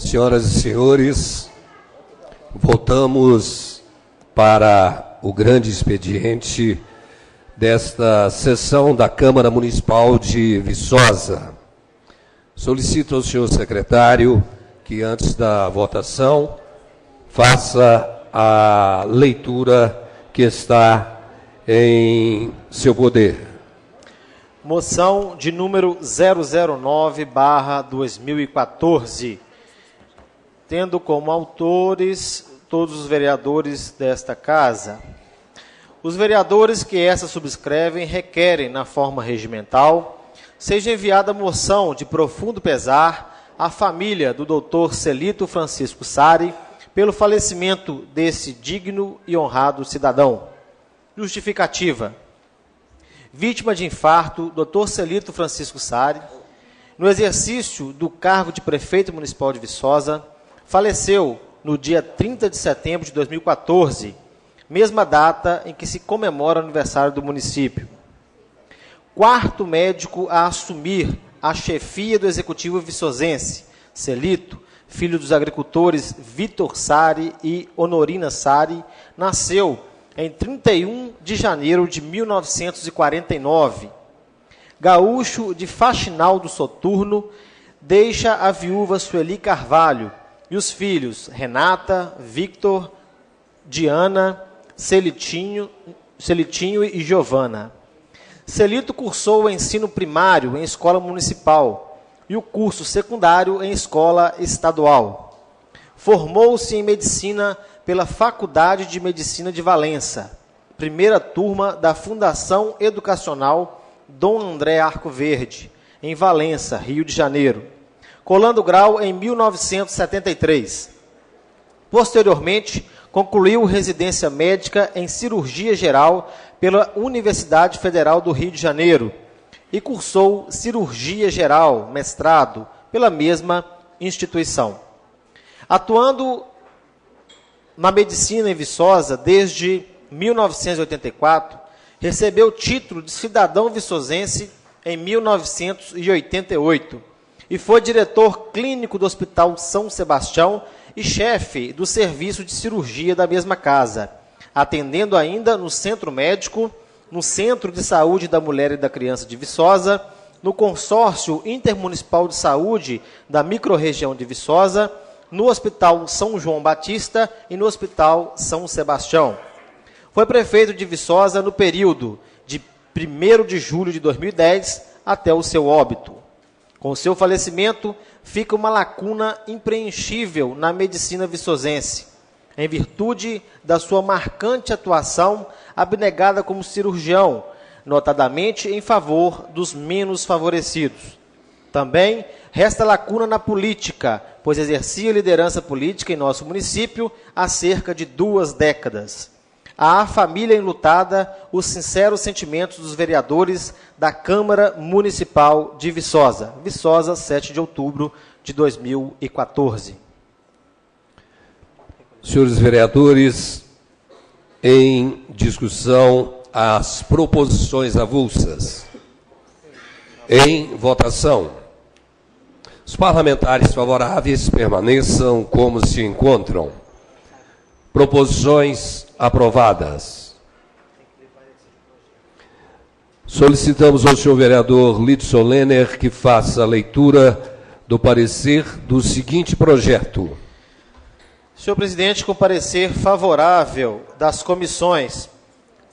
Senhoras e senhores, voltamos para o grande expediente desta sessão da Câmara Municipal de Viçosa. Solicito ao senhor secretário que, antes da votação, faça a leitura que está em seu poder. Moção de número 009/2014, tendo como autores todos os vereadores desta casa. Os vereadores que essa subscrevem requerem, na forma regimental, seja enviada moção de profundo pesar à família do Dr. Celito Francisco Sari pelo falecimento desse digno e honrado cidadão. Justificativa. Vítima de infarto, Dr. Celito Francisco Sari, no exercício do cargo de prefeito municipal de Viçosa, faleceu no dia 30 de setembro de 2014, mesma data em que se comemora o aniversário do município. Quarto médico a assumir a chefia do executivo viçosense, Celito, filho dos agricultores Vitor Sari e Honorina Sari, nasceu em 31 de janeiro de 1949. Gaúcho de Faxinal do Soturno, deixa a viúva Sueli Carvalho e os filhos Renata, Victor, Diana, Celitinho e Giovana. Celito cursou o ensino primário em escola municipal e o curso secundário em escola estadual. Formou-se em medicina pela Faculdade de Medicina de Valença, primeira turma da Fundação Educacional Dom André Arco Verde, em Valença, Rio de Janeiro, colando grau em 1973. Posteriormente, concluiu residência médica em cirurgia geral pela Universidade Federal do Rio de Janeiro e cursou cirurgia geral, mestrado, pela mesma instituição. Atuando na medicina em Viçosa desde 1984, recebeu o título de cidadão viçosense em 1988 e foi diretor clínico do Hospital São Sebastião e chefe do serviço de cirurgia da mesma casa, atendendo ainda no Centro Médico, no Centro de Saúde da Mulher e da Criança de Viçosa, no Consórcio Intermunicipal de Saúde da Microrregião de Viçosa, no Hospital São João Batista e no Hospital São Sebastião. Foi prefeito de Viçosa no período de 1º de julho de 2010 até o seu óbito. Com seu falecimento, fica uma lacuna impreenchível na medicina viçosense, em virtude da sua marcante atuação abnegada como cirurgião, notadamente em favor dos menos favorecidos. Também resta lacuna na política, pois exercia liderança política em nosso município há cerca de 2 décadas. À família enlutada, os sinceros sentimentos dos vereadores da Câmara Municipal de Viçosa. Viçosa, 7 de outubro de 2014. Senhores vereadores, em discussão as proposições avulsas. Em votação. Os parlamentares favoráveis permaneçam como se encontram. Proposições aprovadas. Solicitamos ao senhor vereador Lidson Lenner que faça a leitura do parecer do seguinte projeto. Senhor presidente, com parecer favorável das comissões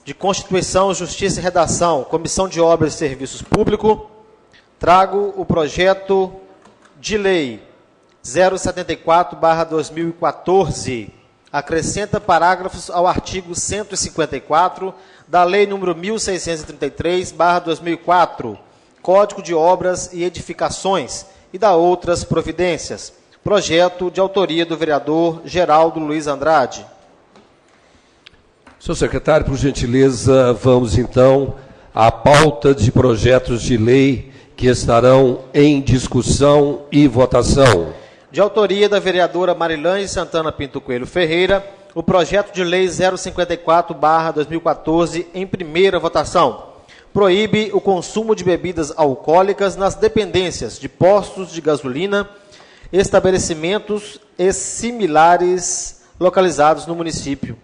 de Constituição, Justiça e Redação, Comissão de Obras e Serviços Públicos, trago o projeto de lei 074/2014, acrescenta parágrafos ao artigo 154 da Lei nº 1633/2004, Código de Obras e Edificações, e da outras providências. Projeto de autoria do vereador Geraldo Luiz Andrade. Senhor secretário, por gentileza, vamos então à pauta de projetos de lei que estarão em discussão e votação. De autoria da vereadora Marilane Santana Pinto Coelho Ferreira, o projeto de lei 054/2014 em primeira votação. Proíbe o consumo de bebidas alcoólicas nas dependências de postos de gasolina estabelecimentos e similares localizados no município.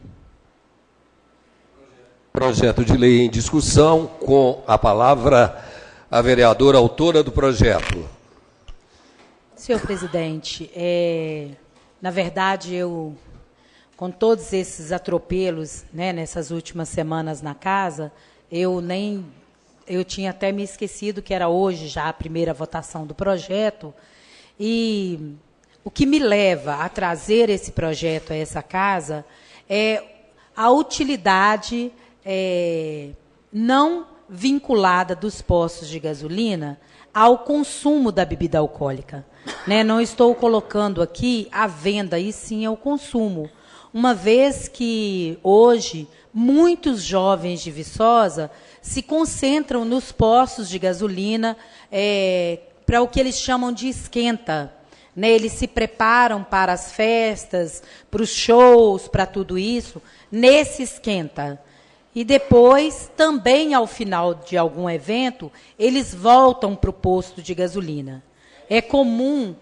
Projeto de lei em discussão, com a palavra a vereadora autora do projeto. Senhor presidente, na verdade, com todos esses atropelos, né, nessas últimas semanas na casa, eu tinha até me esquecido que era hoje já a primeira votação do projeto, e o que me leva a trazer esse projeto a essa casa é a utilidade não vinculada dos postos de gasolina ao consumo da bebida alcoólica. Né? Não estou colocando aqui a venda, e sim ao consumo. Uma vez que hoje muitos jovens de Viçosa se concentram nos postos de gasolina para o que eles chamam de esquenta. Né? Eles se preparam para as festas, para os shows, para tudo isso, nesse esquenta. E depois, também ao final de algum evento, eles voltam para o posto de gasolina. É comum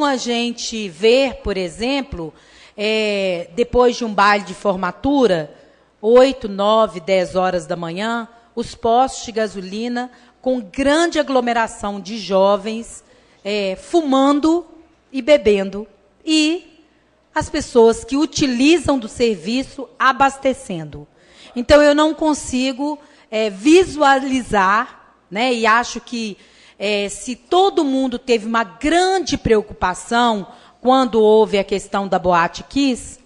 a gente ver, por exemplo, depois de um baile de formatura, 8, 9, 10 horas da manhã, os postos de gasolina com grande aglomeração de jovens fumando e bebendo, e as pessoas que utilizam do serviço abastecendo. Então, eu não consigo visualizar, né, e acho que se todo mundo teve uma grande preocupação quando houve a questão da Boate Kiss,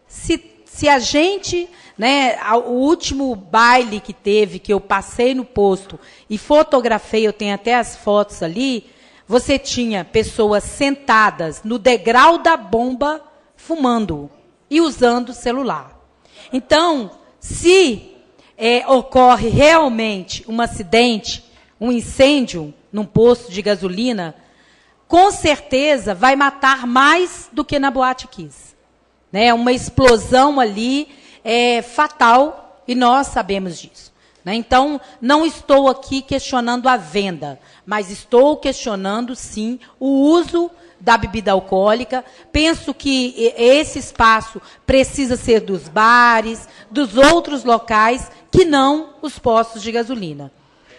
se a gente, né, o último baile que teve, que eu passei no posto e fotografei, eu tenho até as fotos ali, você tinha pessoas sentadas no degrau da bomba fumando e usando o celular. Então, se ocorre realmente um acidente, um incêndio num posto de gasolina, com certeza vai matar mais do que na Boate Kiss. Né? Uma explosão ali é fatal e nós sabemos disso. Né? Então, não estou aqui questionando a venda, mas estou questionando, sim, o uso da bebida alcoólica. Penso que esse espaço precisa ser dos bares, dos outros locais, que não os postos de gasolina.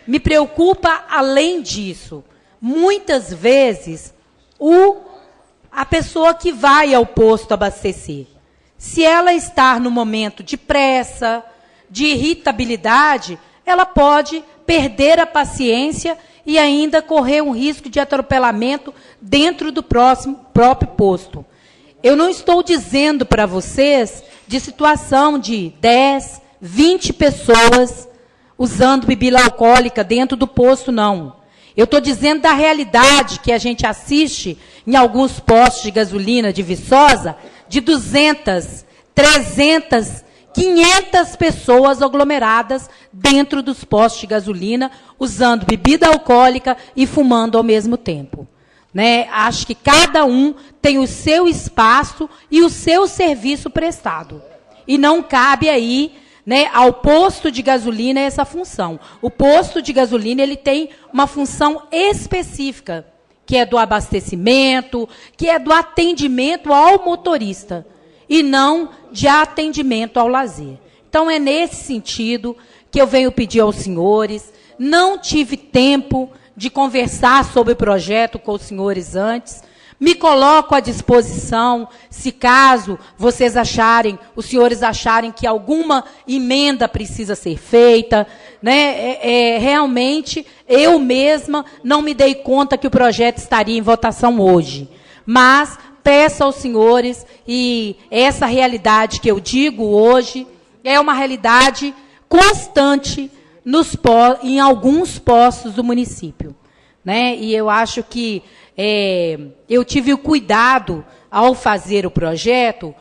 Me preocupa, além disso, muitas vezes, a pessoa que vai ao posto abastecer. Se ela estar no momento de pressa, de irritabilidade, ela pode perder a paciência e ainda correr um risco de atropelamento dentro do próprio posto. Eu não estou dizendo para vocês de situação de 10, 20 pessoas usando bebida alcoólica dentro do posto, não. Eu estou dizendo da realidade que a gente assiste em alguns postos de gasolina de Viçosa, de 200, 300, 500 pessoas aglomeradas dentro dos postos de gasolina, usando bebida alcoólica e fumando ao mesmo tempo. Né? Acho que cada um tem o seu espaço e o seu serviço prestado. E não cabe aí, né, ao posto de gasolina essa função. O posto de gasolina ele tem uma função específica, que é do abastecimento, que é do atendimento ao motorista, e não de atendimento ao lazer. Então, é nesse sentido que eu venho pedir aos senhores. Não tive tempo de conversar sobre o projeto com os senhores antes. Me coloco à disposição, se caso vocês acharem, os senhores acharem que alguma emenda precisa ser feita. Né? Realmente, eu mesma não me dei conta que o projeto estaria em votação hoje. Mas peço aos senhores, e essa realidade que eu digo hoje é uma realidade constante em alguns postos do município. Né? E eu acho que eu tive o cuidado, ao fazer o projeto,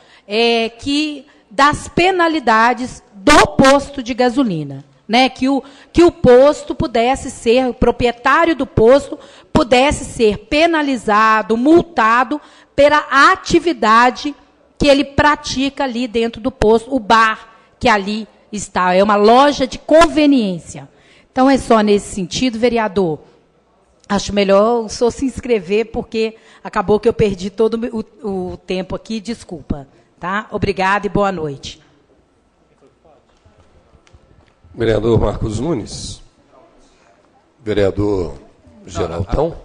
das penalidades do posto de gasolina. Né? Que o posto pudesse ser, o proprietário do posto pudesse ser penalizado, multado pela atividade que ele pratica ali dentro do posto, o bar que ali está. É uma loja de conveniência. Então, é só nesse sentido, vereador. Acho melhor o senhor se inscrever, porque acabou que eu perdi todo o tempo aqui. Desculpa. Tá? Obrigada e boa noite. Vereador Marcos Nunes. Vereador Geraldão.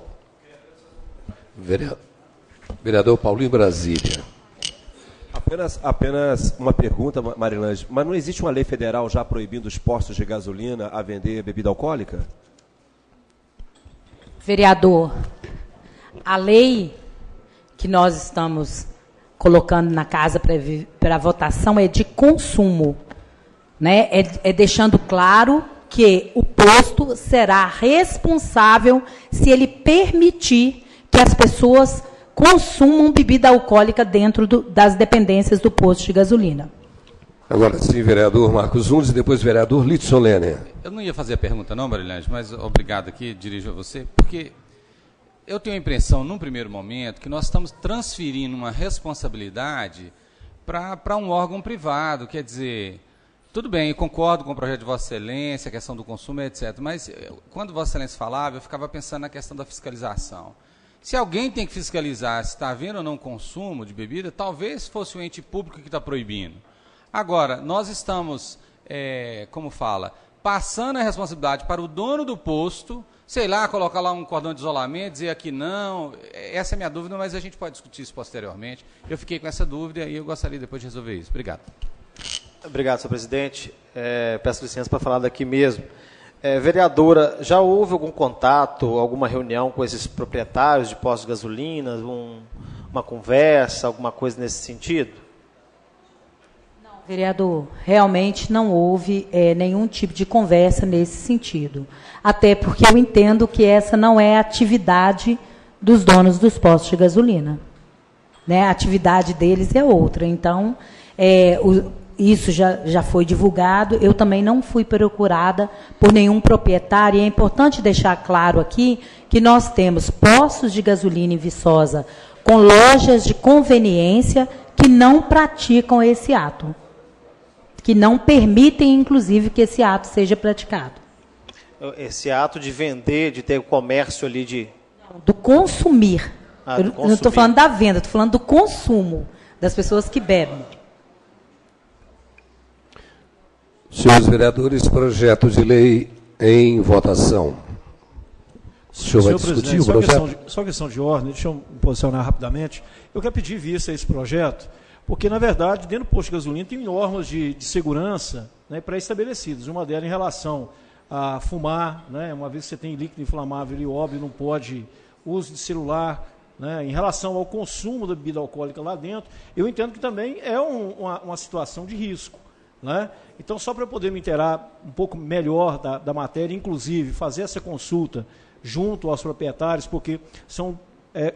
Vereador Paulinho Brasília. Apenas uma pergunta, Marilange. Mas não existe uma lei federal já proibindo os postos de gasolina a vender bebida alcoólica? Vereador, a lei que nós estamos colocando na casa para votação é de consumo, né? É deixando claro que o posto será responsável se ele permitir que as pessoas consumam bebida alcoólica dentro das dependências do posto de gasolina. Agora sim, vereador Marcos Nunes e depois vereador Lidson Lerner. Eu não ia fazer a pergunta não, Marilândia, mas obrigado aqui, dirijo a você, porque eu tenho a impressão, num primeiro momento, que nós estamos transferindo uma responsabilidade para um órgão privado, quer dizer, tudo bem, eu concordo com o projeto de Vossa Excelência, a questão do consumo, etc., mas quando Vossa Excelência falava, eu ficava pensando na questão da fiscalização. Se alguém tem que fiscalizar se está havendo ou não consumo de bebida, talvez fosse o ente público que está proibindo. Agora, nós estamos, passando a responsabilidade para o dono do posto, sei lá, colocar lá um cordão de isolamento, dizer aqui não. Essa é a minha dúvida, mas a gente pode discutir isso posteriormente. Eu fiquei com essa dúvida e eu gostaria depois de resolver isso. Obrigado. Obrigado, senhor presidente. Peço licença para falar daqui mesmo. Vereadora, já houve algum contato, alguma reunião com esses proprietários de postos de gasolina, uma conversa, alguma coisa nesse sentido? Não, vereador, realmente não houve nenhum tipo de conversa nesse sentido. Até porque eu entendo que essa não é a atividade dos donos dos postos de gasolina, né? A atividade deles é outra. Então, isso já foi divulgado. Eu também não fui procurada por nenhum proprietário. E é importante deixar claro aqui que nós temos postos de gasolina em Viçosa com lojas de conveniência que não praticam esse ato, que não permitem, inclusive, que esse ato seja praticado. Esse ato de vender, de ter o comércio ali de... Do consumir. Do Eu não estou falando da venda, estou falando do consumo, das pessoas que bebem. Senhores vereadores, projeto de lei em votação. O senhor vai discutir o projeto? Só questão de ordem, deixa eu me posicionar rapidamente. Eu quero pedir vista a esse projeto, porque, na verdade, dentro do posto de gasolina tem normas de segurança, né, pré-estabelecidas. Uma delas em relação a fumar, né, uma vez que você tem líquido inflamável e óbvio, não pode uso de celular, né, em relação ao consumo da bebida alcoólica lá dentro, eu entendo que também é uma situação de risco, né? Então, só para eu poder me inteirar um pouco melhor da matéria, inclusive fazer essa consulta junto aos proprietários, porque são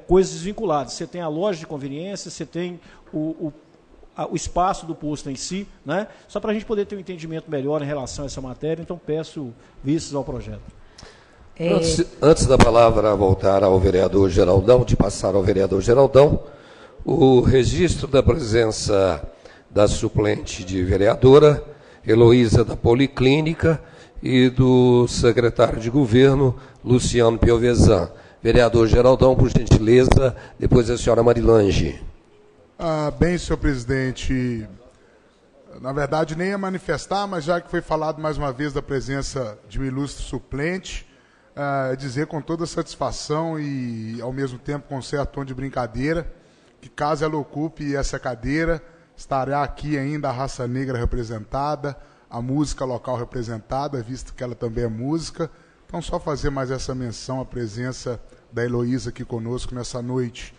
coisas desvinculadas. Você tem a loja de conveniência, você tem o espaço do posto em si, né? Só para a gente poder ter um entendimento melhor em relação a essa matéria, então peço vistas ao projeto. Antes da palavra voltar ao vereador Geraldão, de passar ao vereador Geraldão, o registro da presença da suplente de vereadora, Heloísa da Policlínica, e do secretário de governo, Luciano Piovesan. Vereador Geraldão, por gentileza, depois a senhora Marilange. Bem, senhor presidente, na verdade nem ia manifestar, mas já que foi falado mais uma vez da presença de um ilustre suplente, dizer com toda satisfação e ao mesmo tempo com um certo tom de brincadeira, que caso ela ocupe essa cadeira, estará aqui ainda a raça negra representada, a música local representada, visto que ela também é música. Então, só fazer mais essa menção à presença da Heloísa aqui conosco nessa noite.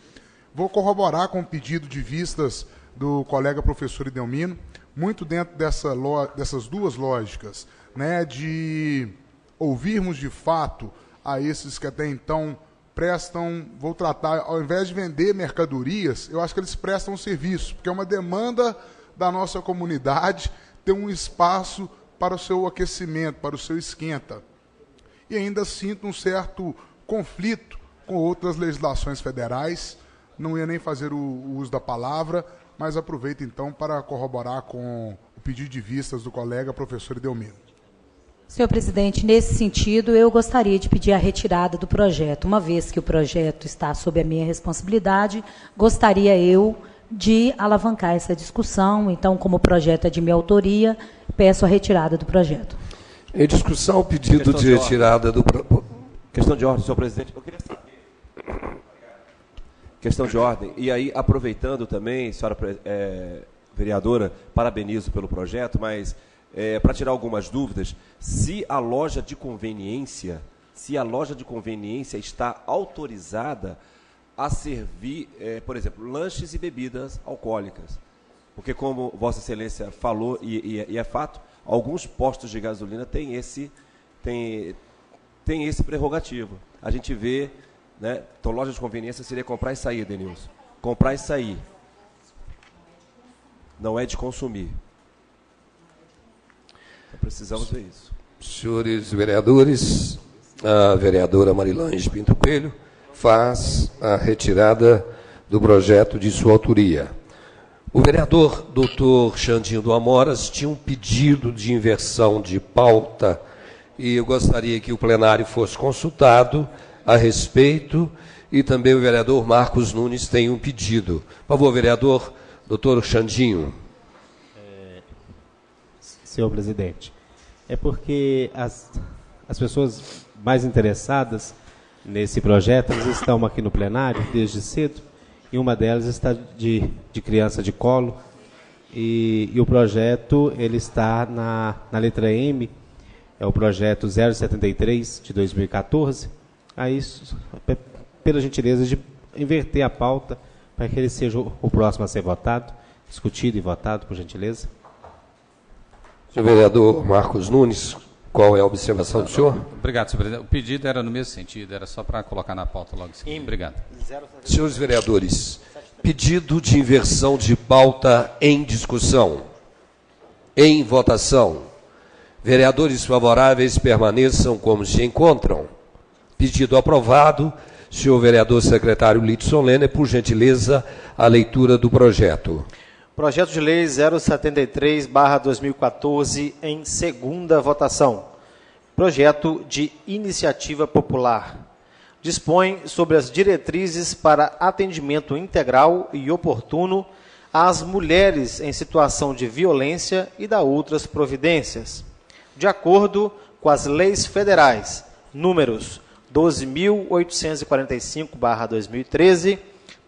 Vou corroborar com o pedido de vistas do colega professor Idelmino, muito dentro dessas duas lógicas, né, de ouvirmos de fato a esses que até então prestam, vou tratar, ao invés de vender mercadorias, eu acho que eles prestam um serviço, porque é uma demanda da nossa comunidade ter um espaço para o seu aquecimento, para o seu esquenta. E ainda sinto um certo conflito com outras legislações federais, não ia nem fazer o uso da palavra, mas aproveito então para corroborar com o pedido de vistas do colega professor Idelmino. Senhor presidente, nesse sentido, eu gostaria de pedir a retirada do projeto. Uma vez que o projeto está sob a minha responsabilidade, gostaria eu de alavancar essa discussão. Então, como o projeto é de minha autoria, peço a retirada do projeto. Em discussão, o pedido de retirada do... Questão de ordem, senhor presidente. Eu queria saber. Questão de ordem. E aí, aproveitando também, senhora vereadora, parabenizo pelo projeto, mas para tirar algumas dúvidas, se a loja de conveniência está autorizada a servir, por exemplo, lanches e bebidas alcoólicas. Porque, como Vossa Excelência falou, e é fato, alguns postos de gasolina têm esse prerrogativo. A gente vê, né? Então, loja de conveniência seria comprar e sair, Denilson. Comprar e sair. Não é de consumir. Então, precisamos ver isso. Senhores vereadores, a vereadora Marilange Pinto Coelho faz a retirada do projeto de sua autoria. O vereador doutor Xandinho do Amoras tinha um pedido de inversão de pauta e eu gostaria que o plenário fosse consultado a respeito, e também o vereador Marcos Nunes tem um pedido. Por favor, vereador doutor Xandinho. Senhor presidente, é porque as pessoas mais interessadas nesse projeto, elas estão aqui no plenário desde cedo, e uma delas está de criança de colo, e o projeto ele está na letra M, é o projeto 073 de 2014, aí, pela gentileza de inverter a pauta, para que ele seja o próximo a ser votado, discutido e votado, por gentileza. Senhor vereador Marcos Nunes, qual é a observação do senhor? Obrigado, senhor presidente. O pedido era no mesmo sentido, era só para colocar na pauta logo em seguida. Obrigado. Senhores vereadores, pedido de inversão de pauta em discussão. Em votação. Vereadores favoráveis permaneçam como se encontram. Pedido aprovado. Senhor vereador secretário Lito Solene, por gentileza, a leitura do projeto. Projeto de Lei 073/2014 em segunda votação. Projeto de iniciativa popular. Dispõe sobre as diretrizes para atendimento integral e oportuno às mulheres em situação de violência e dá outras providências. De acordo com as leis federais, números 12.845/2013,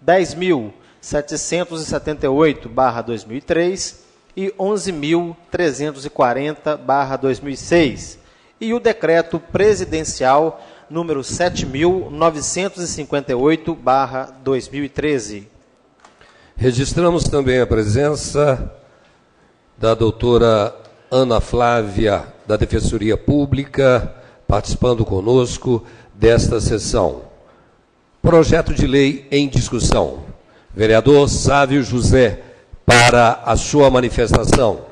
10.778/2003 e 11.340/2006, e o decreto presidencial número 7.958/2013. Registramos também a presença da doutora Ana Flávia, da Defensoria Pública, participando conosco desta sessão. Projeto de lei em discussão. Vereador Sávio José, para a sua manifestação.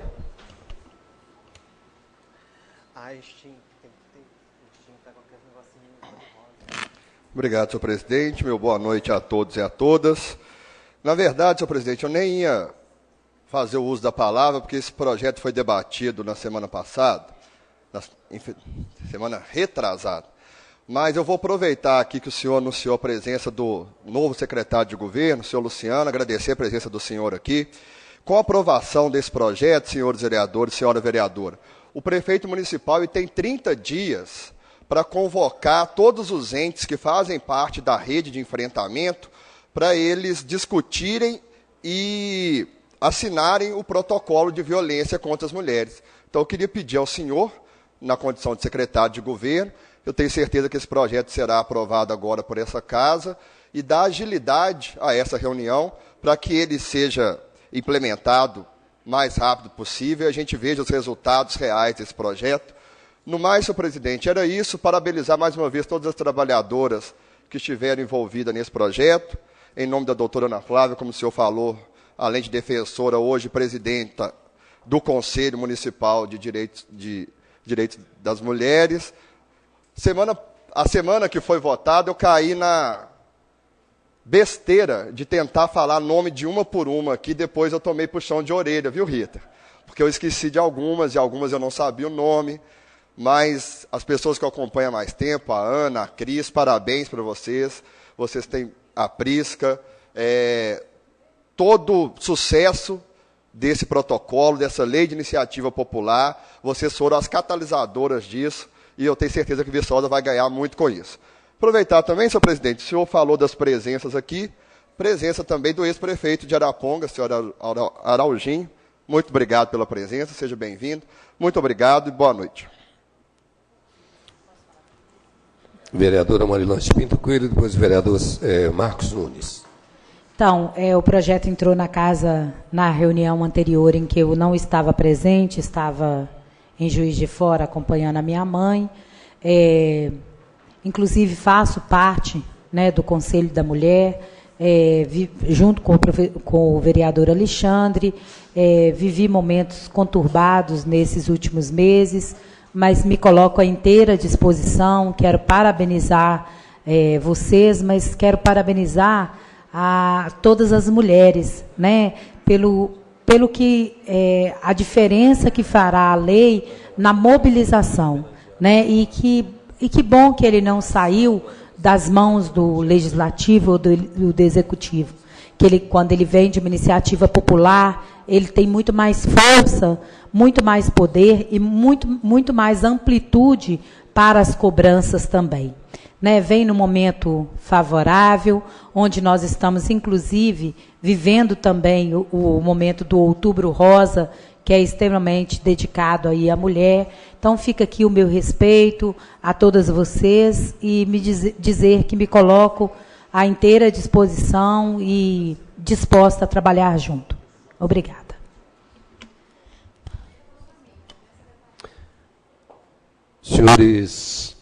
Obrigado, senhor presidente. Meu boa noite a todos e a todas. Na verdade, senhor presidente, eu nem ia fazer o uso da palavra, porque esse projeto foi debatido na semana passada, semana retrasada. Mas eu vou aproveitar aqui que o senhor anunciou a presença do novo secretário de governo, o senhor Luciano, agradecer a presença do senhor aqui. Com a aprovação desse projeto, senhores vereadores, senhora vereadora, o prefeito municipal tem 30 dias para convocar todos os entes que fazem parte da rede de enfrentamento para eles discutirem e assinarem o protocolo de violência contra as mulheres. Então, eu queria pedir ao senhor, na condição de secretário de governo, eu tenho certeza que esse projeto será aprovado agora por essa casa, e dar agilidade a essa reunião para que ele seja implementado o mais rápido possível e a gente veja os resultados reais desse projeto. No mais, senhor presidente, era isso. Parabenizar mais uma vez todas as trabalhadoras que estiveram envolvidas nesse projeto. Em nome da doutora Ana Flávia, como o senhor falou, além de defensora, hoje presidenta do Conselho Municipal de Direitos das Mulheres. A semana que foi votada, eu caí na besteira de tentar falar nome de uma por uma aqui, depois eu tomei puxão de orelha, viu, Rita? Porque eu esqueci de algumas, e algumas eu não sabia o nome. mas as pessoas que acompanham há mais tempo, a Ana, a Cris, parabéns para vocês. Vocês têm a Prisca, todo sucesso desse protocolo, dessa lei de iniciativa popular. Vocês foram as catalisadoras disso e eu tenho certeza que Viçosa vai ganhar muito com isso. Aproveitar também, senhor presidente, o senhor falou das presenças aqui, presença também do ex-prefeito de Arapongas, senhor Araujinho. Muito obrigado pela presença, seja bem-vindo. Muito obrigado e boa noite. Vereadora Marilange Pinto Coelho, depois o vereador Marcos Nunes. Então, o projeto entrou na casa na reunião anterior em que eu não estava presente, estava em Juiz de Fora acompanhando a minha mãe. Inclusive faço parte, né, do Conselho da Mulher, junto com o vereador Alexandre. Vivi momentos conturbados nesses últimos meses, mas me coloco à inteira disposição. Quero parabenizar vocês, mas quero parabenizar a todas as mulheres, né, pelo que a diferença que fará a lei na mobilização, né, e que bom que ele não saiu das mãos do legislativo ou do executivo, que ele, quando ele vem de uma iniciativa popular, ele tem muito mais força, muito mais poder e muito mais amplitude para as cobranças também. Né, vem no momento favorável, onde nós estamos, inclusive, vivendo também o momento do Outubro Rosa, que é extremamente dedicado aí à mulher. Então, fica aqui o meu respeito a todas vocês e me dizer que me coloco à inteira disposição e disposta a trabalhar junto. Obrigada. Senhores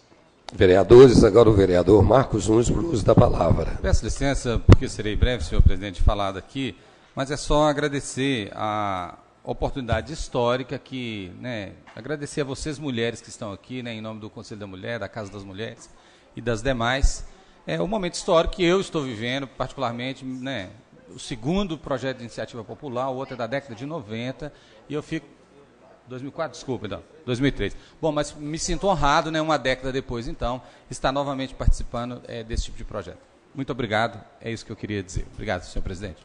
vereadores, agora o vereador Marcos Nunes, por uso da palavra. Peço licença, porque serei breve, senhor presidente, falado aqui, mas é só agradecer a oportunidade histórica que, né, agradecer a vocês mulheres que estão aqui, né, em nome do Conselho da Mulher, da Casa das Mulheres e das demais. É um momento histórico que eu estou vivendo, particularmente, né, o segundo projeto de iniciativa popular, o outro é da década de 90, e eu fico... 2004, desculpa, não, 2003. Bom, mas me sinto honrado, né, uma década depois, então, estar novamente participando desse tipo de projeto. Muito obrigado, é isso que eu queria dizer. Obrigado, senhor presidente.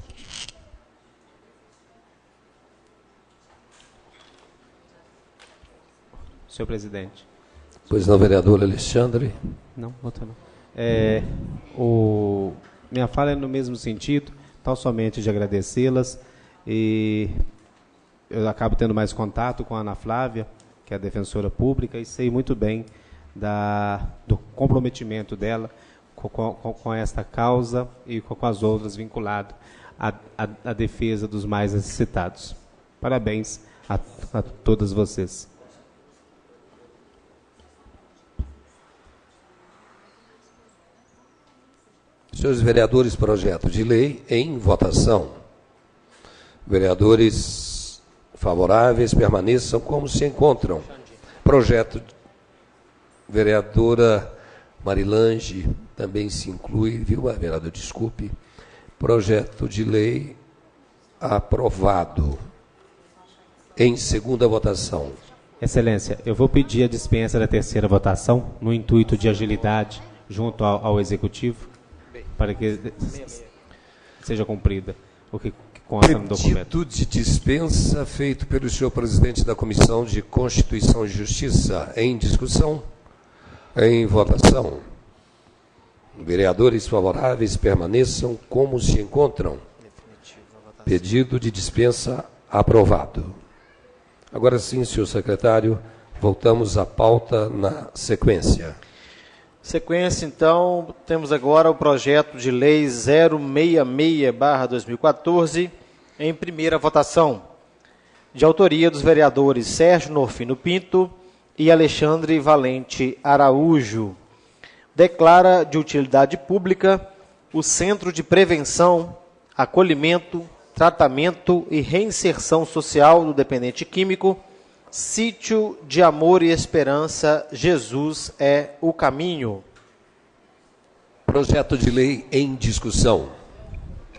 Senhor presidente. Pois não, vereador Alexandre. Não, outra não. Minha fala é no mesmo sentido, tão somente de agradecê-las, e eu acabo tendo mais contato com a Ana Flávia, que é a defensora pública, e sei muito bem do comprometimento dela com esta causa e com as outras vinculadas à defesa dos mais necessitados. Parabéns a todas vocês. Senhores vereadores, projeto de lei em votação. Vereadores favoráveis permaneçam como se encontram. Projeto, vereadora Marilange também se inclui, viu, vereador? Desculpe. Projeto de lei aprovado. Em segunda votação. Excelência, eu vou pedir a dispensa da terceira votação, no intuito de agilidade junto ao Executivo, para que seja cumprida o que consta no documento. Pedido de dispensa feito pelo senhor presidente da Comissão de Constituição e Justiça. Em discussão. Em votação. Vereadores favoráveis permaneçam como se encontram. Pedido de dispensa aprovado. Agora sim, senhor secretário, voltamos à pauta na sequência. Sequência, então, temos agora o projeto de lei 066/2014, em primeira votação, de autoria dos vereadores Sérgio Norfino Pinto e Alexandre Valente Araújo. Declara de utilidade pública o Centro de Prevenção, Acolhimento, Tratamento e Reinserção Social do Dependente Químico, Sítio de Amor e Esperança, Jesus é o Caminho. Projeto de lei em discussão.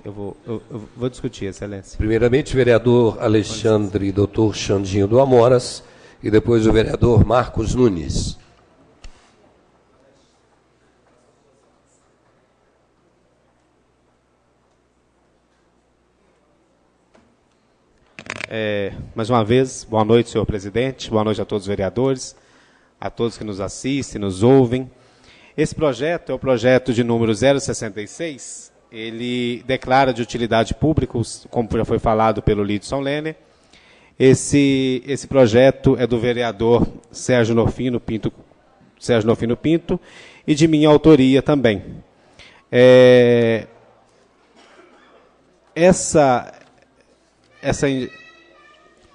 Eu vou discutir, excelência. Primeiramente, vereador Alexandre e doutor Xandinho do Amoras, e depois o vereador Marcos Nunes. Mais uma vez, boa noite, senhor presidente, boa noite a todos os vereadores, a todos que nos assistem, nos ouvem. Esse projeto é o projeto de número 066, ele declara de utilidade pública, como já foi falado pelo Lidson Lerner. Esse projeto é do vereador Sérgio Nofino Pinto e de minha autoria também.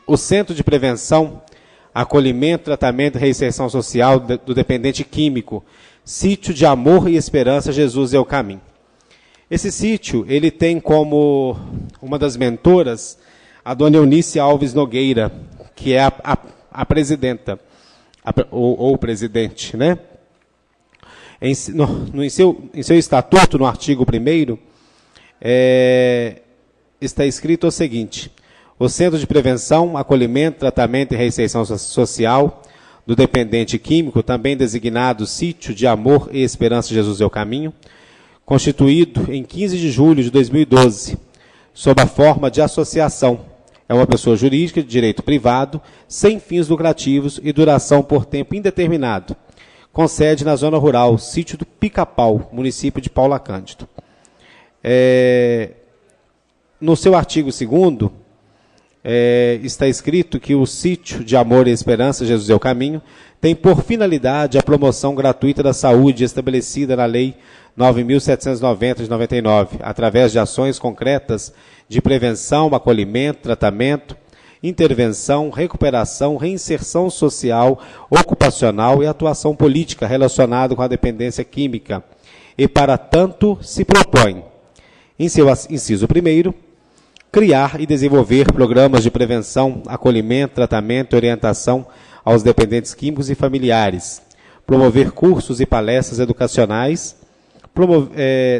O Centro de Prevenção, Acolhimento, Tratamento e Reinserção Social do Dependente Químico, Sítio de Amor e Esperança, Jesus é o Caminho. Esse sítio, ele tem como uma das mentoras a dona Eunice Alves Nogueira, que é a presidenta, ou o presidente, né? Em seu estatuto, no artigo 1º, está escrito o seguinte: o Centro de Prevenção, Acolhimento, Tratamento e Reinserção Social do Dependente Químico, também designado Sítio de Amor e Esperança Jesus é o Caminho, constituído em 15 de julho de 2012, sob a forma de associação. É uma pessoa jurídica de direito privado, sem fins lucrativos e duração por tempo indeterminado, com sede na zona rural, Sítio do Pica-Pau, município de Paula Cândido. No seu artigo 2º, está escrito que o Sítio de Amor e Esperança, Jesus é o Caminho, tem por finalidade a promoção gratuita da saúde estabelecida na Lei 9.790 de 99, através de ações concretas de prevenção, acolhimento, tratamento, intervenção, recuperação, reinserção social, ocupacional e atuação política relacionada com a dependência química. E, para tanto, se propõe, em seu inciso 1º, criar e desenvolver programas de prevenção, acolhimento, tratamento e orientação aos dependentes químicos e familiares, promover cursos e palestras educacionais,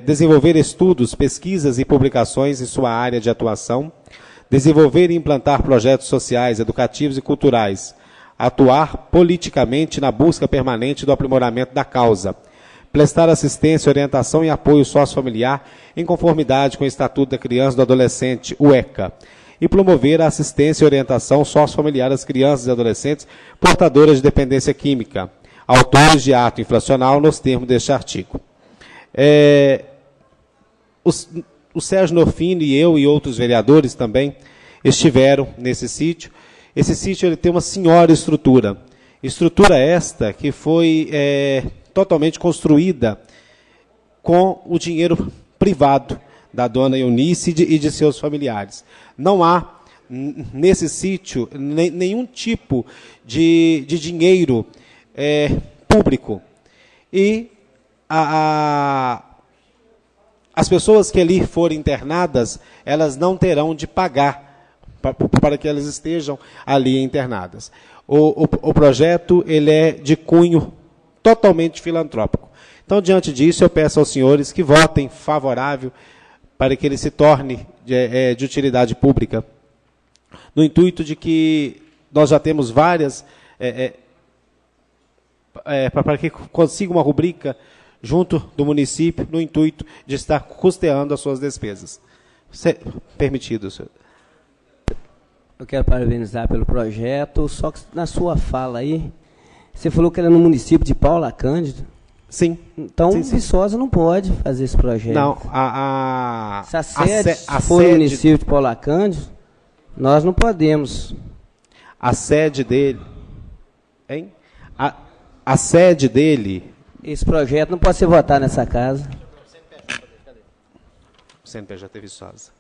desenvolver estudos, pesquisas e publicações em sua área de atuação, desenvolver e implantar projetos sociais, educativos e culturais, atuar politicamente na busca permanente do aprimoramento da causa, prestar assistência, orientação e apoio sociofamiliar em conformidade com o Estatuto da Criança e do Adolescente, o ECA, e promover a assistência e orientação sociofamiliar às crianças e adolescentes portadoras de dependência química, autores de ato infracional nos termos deste artigo. O Sérgio Nofino e eu e outros vereadores também estiveram nesse sítio. Esse sítio ele tem uma senhora estrutura. Estrutura esta que foi totalmente construída com o dinheiro privado da dona Eunice e de seus familiares. Não há, nesse sítio, nenhum tipo de dinheiro público. E as pessoas que ali forem internadas, elas não terão de pagar para que elas estejam ali internadas. O projeto ele é de cunho totalmente filantrópico. Então, diante disso, eu peço aos senhores que votem favorável para que ele se torne de utilidade pública, no intuito de que nós já temos várias, para que consiga uma rubrica junto do município, no intuito de estar custeando as suas despesas. Permitido, senhor. Eu quero parabenizar pelo projeto, só que na sua fala aí, você falou que era no município de Paula Cândido. Sim. Então, sim. Viçosa não pode fazer esse projeto. Não, se a sede for no município de Paula Cândido, nós não podemos. A sede dele... Hein? A sede dele... Esse projeto não pode ser votado nessa casa. O CNPJ é Viçosa.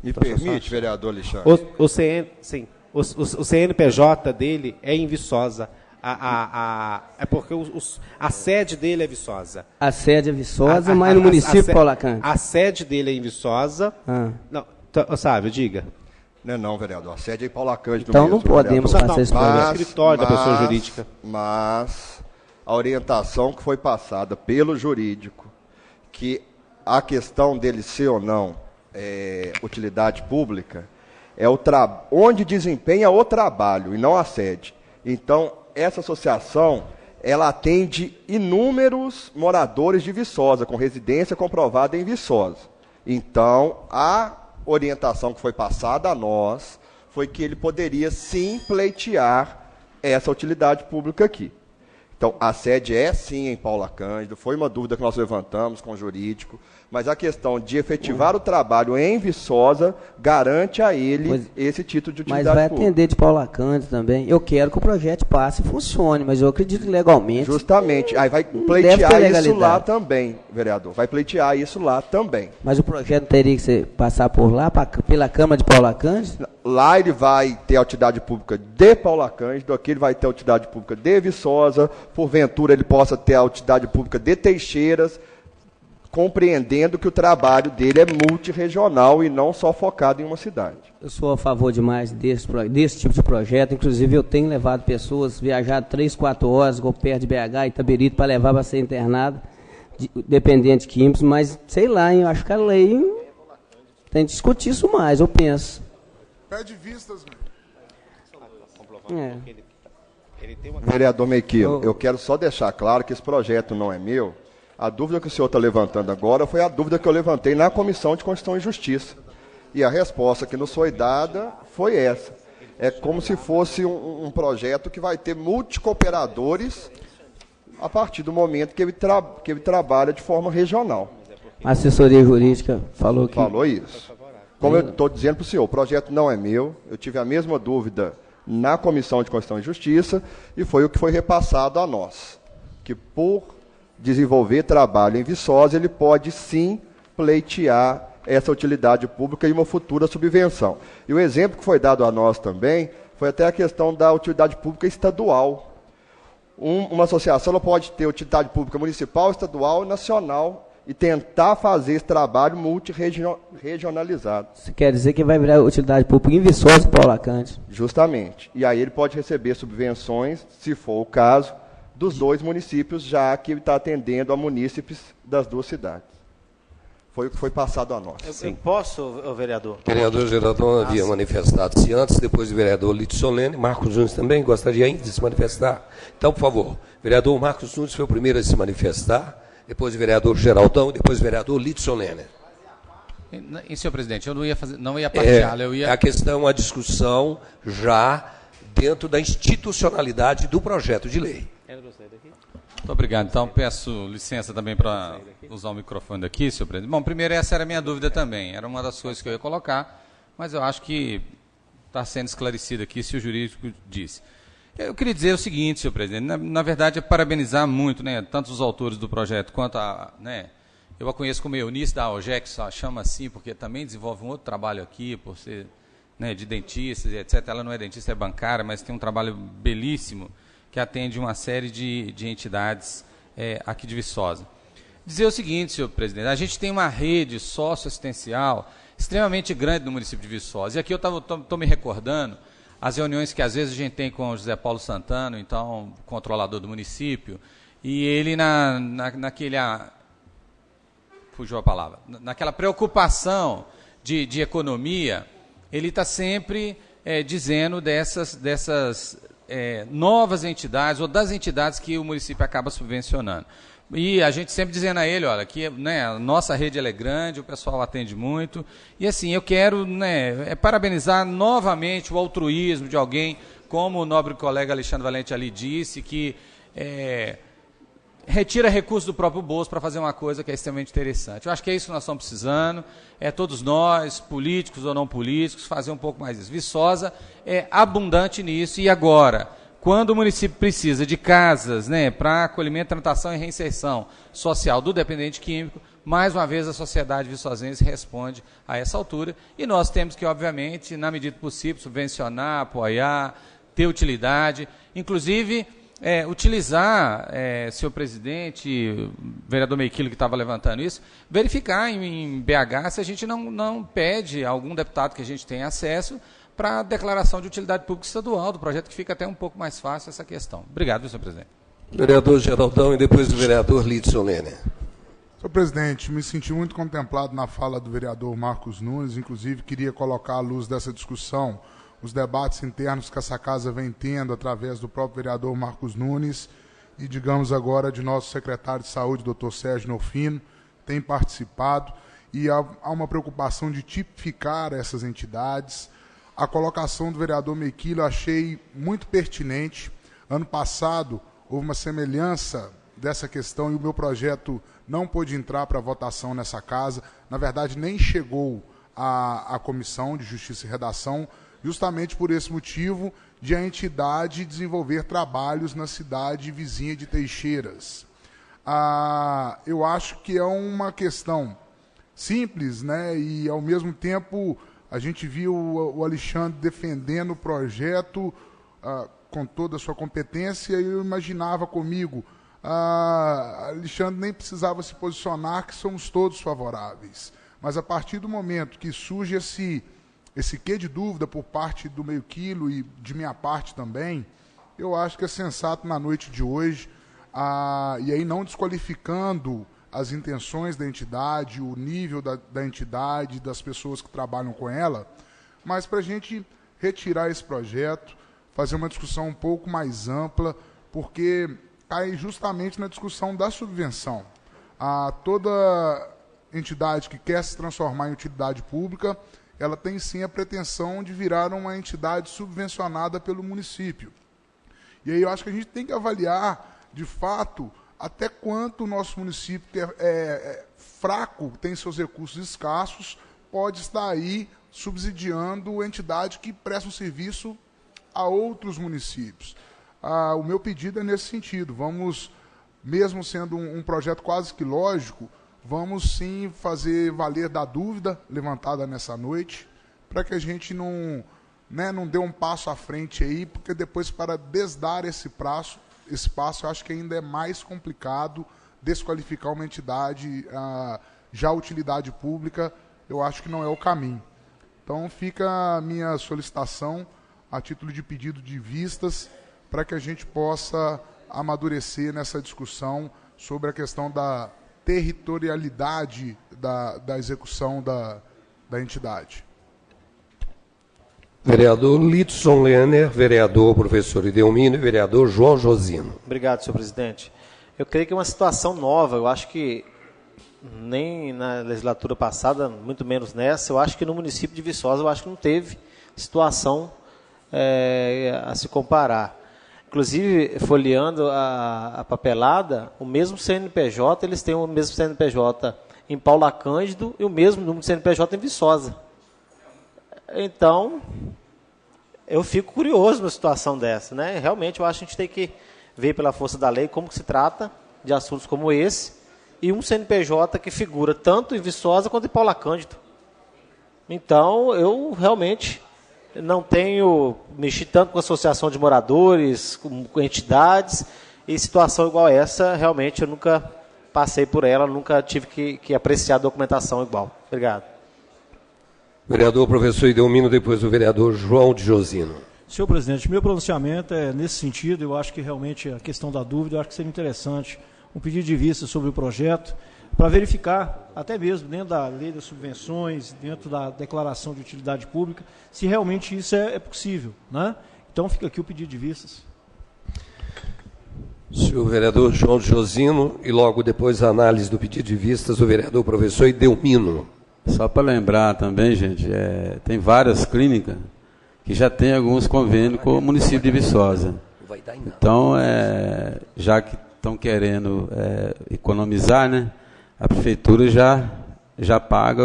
Me permite, vereador Alexandre? O CNPJ dele é em Viçosa. É porque a sede dele é Viçosa. A sede é Viçosa, mas no município de Paula Cândido. A sede dele é em Viçosa. Não, Sávio, diga. Não, vereador. A sede é em Paula Cândido. Então mesmo, não podemos passar esse projeto. Escritório da pessoa jurídica. Mas a orientação que foi passada pelo jurídico, que a questão dele ser ou não utilidade pública, onde desempenha o trabalho e não a sede. Então, essa associação, ela atende inúmeros moradores de Viçosa, com residência comprovada em Viçosa. Então, a orientação que foi passada a nós foi que ele poderia sim pleitear essa utilidade pública aqui. Então, a sede é sim em Paula Cândido, foi uma dúvida que nós levantamos com o jurídico, mas a questão de efetivar o trabalho em Viçosa garante a ele esse título de utilidade pública. Mas vai atender de Paula Cândido também. Eu quero que o projeto passe e funcione, mas eu acredito que legalmente... Justamente. Aí vai pleitear isso lá também, vereador. Vai pleitear isso lá também. Mas o projeto teria que passar por lá, pela Câmara de Paula Cândido? Lá ele vai ter a utilidade pública de Paula Cândido, aqui ele vai ter a utilidade pública de Viçosa, porventura ele possa ter a utilidade pública de Teixeiras, compreendendo que o trabalho dele é multirregional e não só focado em uma cidade. Eu sou a favor demais desse tipo de projeto. Inclusive, eu tenho levado pessoas, viajado 3, 4 horas, perto de BH, Itabirito, para levar para ser internado, dependente químicos, mas, sei lá, eu acho que a lei tem que discutir isso mais, eu penso. Pede vistas, Vereador Mequilo, eu quero só deixar claro que esse projeto não é meu. A dúvida que o senhor está levantando agora foi a dúvida que eu levantei na Comissão de Constituição e Justiça. E a resposta que nos foi dada foi essa. É como se fosse um projeto que vai ter multicooperadores a partir do momento que ele trabalha de forma regional. A assessoria jurídica falou que... Falou isso. Como eu estou dizendo para o senhor, o projeto não é meu. Eu tive a mesma dúvida na Comissão de Constituição e Justiça e foi o que foi repassado a nós. Que por desenvolver trabalho em Viçosa, ele pode sim pleitear essa utilidade pública e uma futura subvenção. E o exemplo que foi dado a nós também foi até a questão da utilidade pública estadual. Uma associação ela pode ter utilidade pública municipal, estadual e nacional e tentar fazer esse trabalho multirregionalizado. Você quer dizer que vai virar utilidade pública em Viçosa e Paula Cândido? Justamente. E aí ele pode receber subvenções, se for o caso, dos 2 municípios, já que ele está atendendo a munícipes das 2 cidades. Foi o que foi passado a nós. Eu posso, vereador? O vereador Geraldão havia manifestado-se antes, depois o vereador Lito Solene, Marcos Nunes também gostaria ainda de se manifestar. Então, por favor, o vereador Marcos Nunes foi o primeiro a se manifestar, depois o vereador Geraldão e depois o vereador Lito Solene. E, senhor presidente, eu não ia partilhá-lo, eu ia... A questão, a discussão já dentro da institucionalidade do projeto de lei. Muito obrigado. Então, peço licença também para usar o microfone daqui, senhor presidente. Bom, primeiro, essa era a minha dúvida também. Era uma das coisas que eu ia colocar, mas eu acho que está sendo esclarecido aqui se o jurídico disse. Eu queria dizer o seguinte, senhor presidente, na verdade, é parabenizar muito, né, tanto os autores do projeto quanto a... Né, eu a conheço como Eunice da AOGEC, só chama assim, porque também desenvolve um outro trabalho aqui, por ser, né, de dentistas e etc. Ela não é dentista, é bancária, mas tem um trabalho belíssimo que atende uma série de entidades aqui de Viçosa. Dizer o seguinte, senhor presidente, a gente tem uma rede socioassistencial extremamente grande no município de Viçosa. E aqui eu estou me recordando as reuniões que às vezes a gente tem com o José Paulo Santana, então controlador do município, e ele fugiu a palavra, naquela preocupação de economia, ele está sempre dizendo dessas novas entidades, ou das entidades que o município acaba subvencionando. E a gente sempre dizendo a ele, olha, que, né, a nossa rede ela é grande, o pessoal atende muito, e assim, eu quero, né, parabenizar novamente o altruísmo de alguém, como o nobre colega Alexandre Valente ali disse, que retira recursos do próprio bolso para fazer uma coisa que é extremamente interessante. Eu acho que é isso que nós estamos precisando, todos nós, políticos ou não políticos, fazer um pouco mais isso. Viçosa é abundante nisso, e agora, quando o município precisa de casas, né, para acolhimento, tratação e reinserção social do dependente químico, mais uma vez a sociedade viçosense responde a essa altura, e nós temos que, obviamente, na medida possível, subvencionar, apoiar, ter utilidade, inclusive utilizar, senhor presidente, vereador Mequilo que estava levantando isso, verificar em BH se a gente não pede a algum deputado que a gente tenha acesso para a declaração de utilidade pública estadual do projeto, que fica até um pouco mais fácil essa questão. Obrigado, senhor presidente. Vereador Geraldão e depois o vereador Lito Solene. Senhor presidente, me senti muito contemplado na fala do vereador Marcos Nunes, inclusive queria colocar à luz dessa discussão os debates internos que essa casa vem tendo através do próprio vereador Marcos Nunes e, digamos agora, de nosso secretário de Saúde, doutor Sérgio Nofino, tem participado, e há uma preocupação de tipificar essas entidades. A colocação do vereador Mequilo eu achei muito pertinente. Ano passado houve uma semelhança dessa questão e o meu projeto não pôde entrar para votação nessa casa. Na verdade, nem chegou à Comissão de Justiça e Redação, justamente por esse motivo de a entidade desenvolver trabalhos na cidade vizinha de Teixeiras. Eu acho que é uma questão simples, né? E, ao mesmo tempo, a gente viu o Alexandre defendendo o projeto com toda a sua competência, e eu imaginava comigo, Alexandre nem precisava se posicionar, que somos todos favoráveis. Mas, a partir do momento que surge esse quê de dúvida por parte do Meio Quilo e de minha parte também, eu acho que é sensato na noite de hoje, e aí não desqualificando as intenções da entidade, o nível da entidade, das pessoas que trabalham com ela, mas para a gente retirar esse projeto, fazer uma discussão um pouco mais ampla, porque cai justamente na discussão da subvenção. Toda entidade que quer se transformar em utilidade pública, ela tem sim a pretensão de virar uma entidade subvencionada pelo município. E aí eu acho que a gente tem que avaliar, de fato, até quanto o nosso município, que é fraco, tem seus recursos escassos, pode estar aí subsidiando entidade que presta um serviço a outros municípios. O meu pedido é nesse sentido. Vamos, mesmo sendo um projeto quase que lógico, vamos sim fazer valer da dúvida levantada nessa noite, para que a gente não dê um passo à frente aí, porque depois, para desdar esse passo, eu acho que ainda é mais complicado desqualificar uma entidade já utilidade pública, eu acho que não é o caminho. Então fica a minha solicitação a título de pedido de vistas para que a gente possa amadurecer nessa discussão sobre a questão da territorialidade da execução da entidade. Vereador Lidson Lerner, vereador professor Idelmino e vereador João Josino. Obrigado, senhor presidente. Eu creio que é uma situação nova, eu acho que nem na legislatura passada, muito menos nessa, eu acho que no município de Viçosa, eu acho que não teve situação a se comparar. Inclusive, folheando a papelada, o mesmo CNPJ, eles têm o mesmo CNPJ em Paula Cândido e o mesmo número de CNPJ em Viçosa. Então, eu fico curioso numa situação dessa, né? Realmente, eu acho que a gente tem que ver pela força da lei como que se trata de assuntos como esse, e um CNPJ que figura tanto em Viçosa quanto em Paula Cândido. Então, eu realmente não tenho mexido tanto com associação de moradores, com entidades, e situação igual a essa, realmente eu nunca passei por ela, nunca tive que apreciar a documentação igual. Obrigado. Vereador professor Idelmino, depois o vereador João de Josino. Senhor presidente, meu pronunciamento é nesse sentido. Eu acho que realmente a questão da dúvida, eu acho que seria interessante um pedido de vista sobre o projeto, para verificar, até mesmo dentro da lei das subvenções, dentro da declaração de utilidade pública, se realmente isso é possível, né? Então fica aqui o pedido de vistas. Senhor vereador João de Josino, e logo depois a análise do pedido de vistas, o vereador professor Idelmino. Só para lembrar também, gente, tem várias clínicas que já tem alguns convênios com o município de Viçosa. Então, já que estão querendo economizar, né, a prefeitura já paga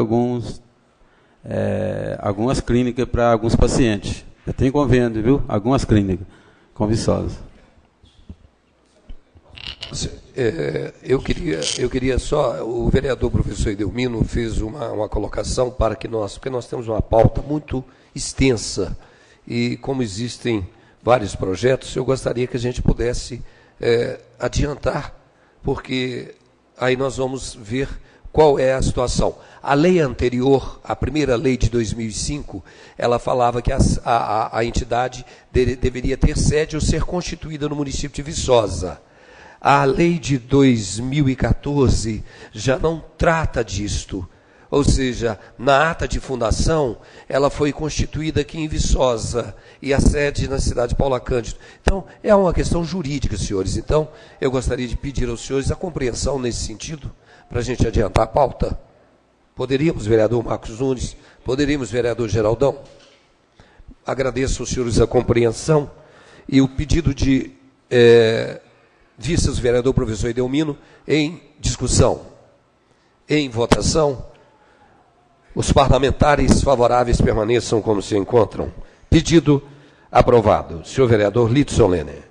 algumas clínicas para alguns pacientes. Já tem convênio, viu? Algumas clínicas com Viçosa. Eu queria só, o vereador professor Idelmino fez uma colocação para que porque nós temos uma pauta muito extensa e como existem vários projetos, eu gostaria que a gente pudesse adiantar, porque aí nós vamos ver qual é a situação. A lei anterior, a primeira lei de 2005, ela falava que a entidade deveria ter sede ou ser constituída no município de Viçosa. A lei de 2014 já não trata disto. Ou seja, na ata de fundação, ela foi constituída aqui em Viçosa e a sede na cidade de Paula Cândido. Então, é uma questão jurídica, senhores. Então, eu gostaria de pedir aos senhores a compreensão nesse sentido, para a gente adiantar a pauta. Poderíamos, vereador Marcos Nunes, poderíamos, vereador Geraldão? Agradeço aos senhores a compreensão e o pedido de vistas, vereador professor Edelmino, em discussão, em votação. Os parlamentares favoráveis permaneçam como se encontram. Pedido aprovado. Senhor vereador Lito Solene.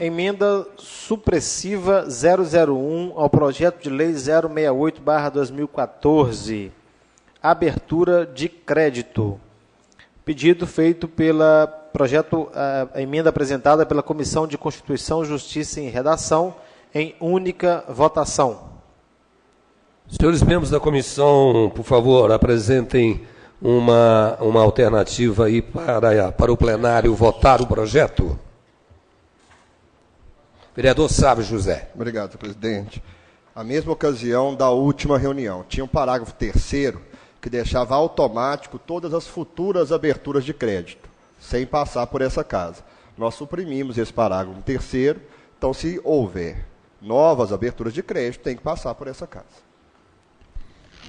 Emenda supressiva 001 ao projeto de lei 068/2014. Abertura de crédito. Pedido feito pela a emenda apresentada pela Comissão de Constituição, Justiça e Redação em única votação. Senhores membros da comissão, por favor, apresentem uma alternativa aí para o plenário votar o projeto. Vereador Sávio José. Obrigado, presidente. A mesma ocasião da última reunião, tinha um parágrafo 3º que deixava automático todas as futuras aberturas de crédito, sem passar por essa casa. Nós suprimimos esse parágrafo 3º, então se houver novas aberturas de crédito, tem que passar por essa casa.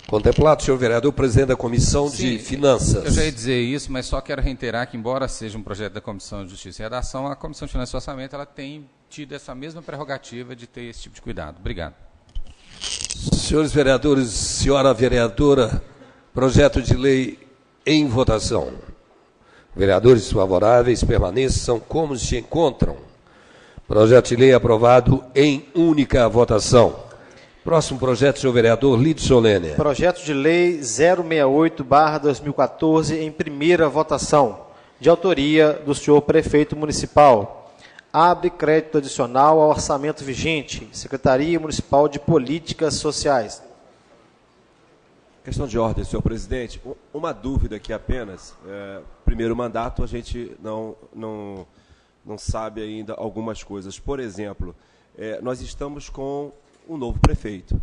Contemplado, senhor vereador, presidente da Comissão de Finanças. Eu já ia dizer isso, mas só quero reiterar que, embora seja um projeto da Comissão de Justiça e Redação, a Comissão de Finanças e Orçamento ela tem tido essa mesma prerrogativa de ter esse tipo de cuidado. Obrigado. Senhores vereadores, senhora vereadora, projeto de lei em votação. Vereadores favoráveis permaneçam como se encontram. Projeto de lei aprovado em única votação. Próximo projeto, senhor vereador Lito Solene. Projeto de lei 068/2014 em primeira votação, de autoria do senhor prefeito municipal. Abre crédito adicional ao orçamento vigente, Secretaria Municipal de Políticas Sociais. Questão de ordem, senhor presidente. Uma dúvida aqui apenas. Primeiro mandato, a gente não sabe ainda algumas coisas. Por exemplo, nós estamos com um novo prefeito.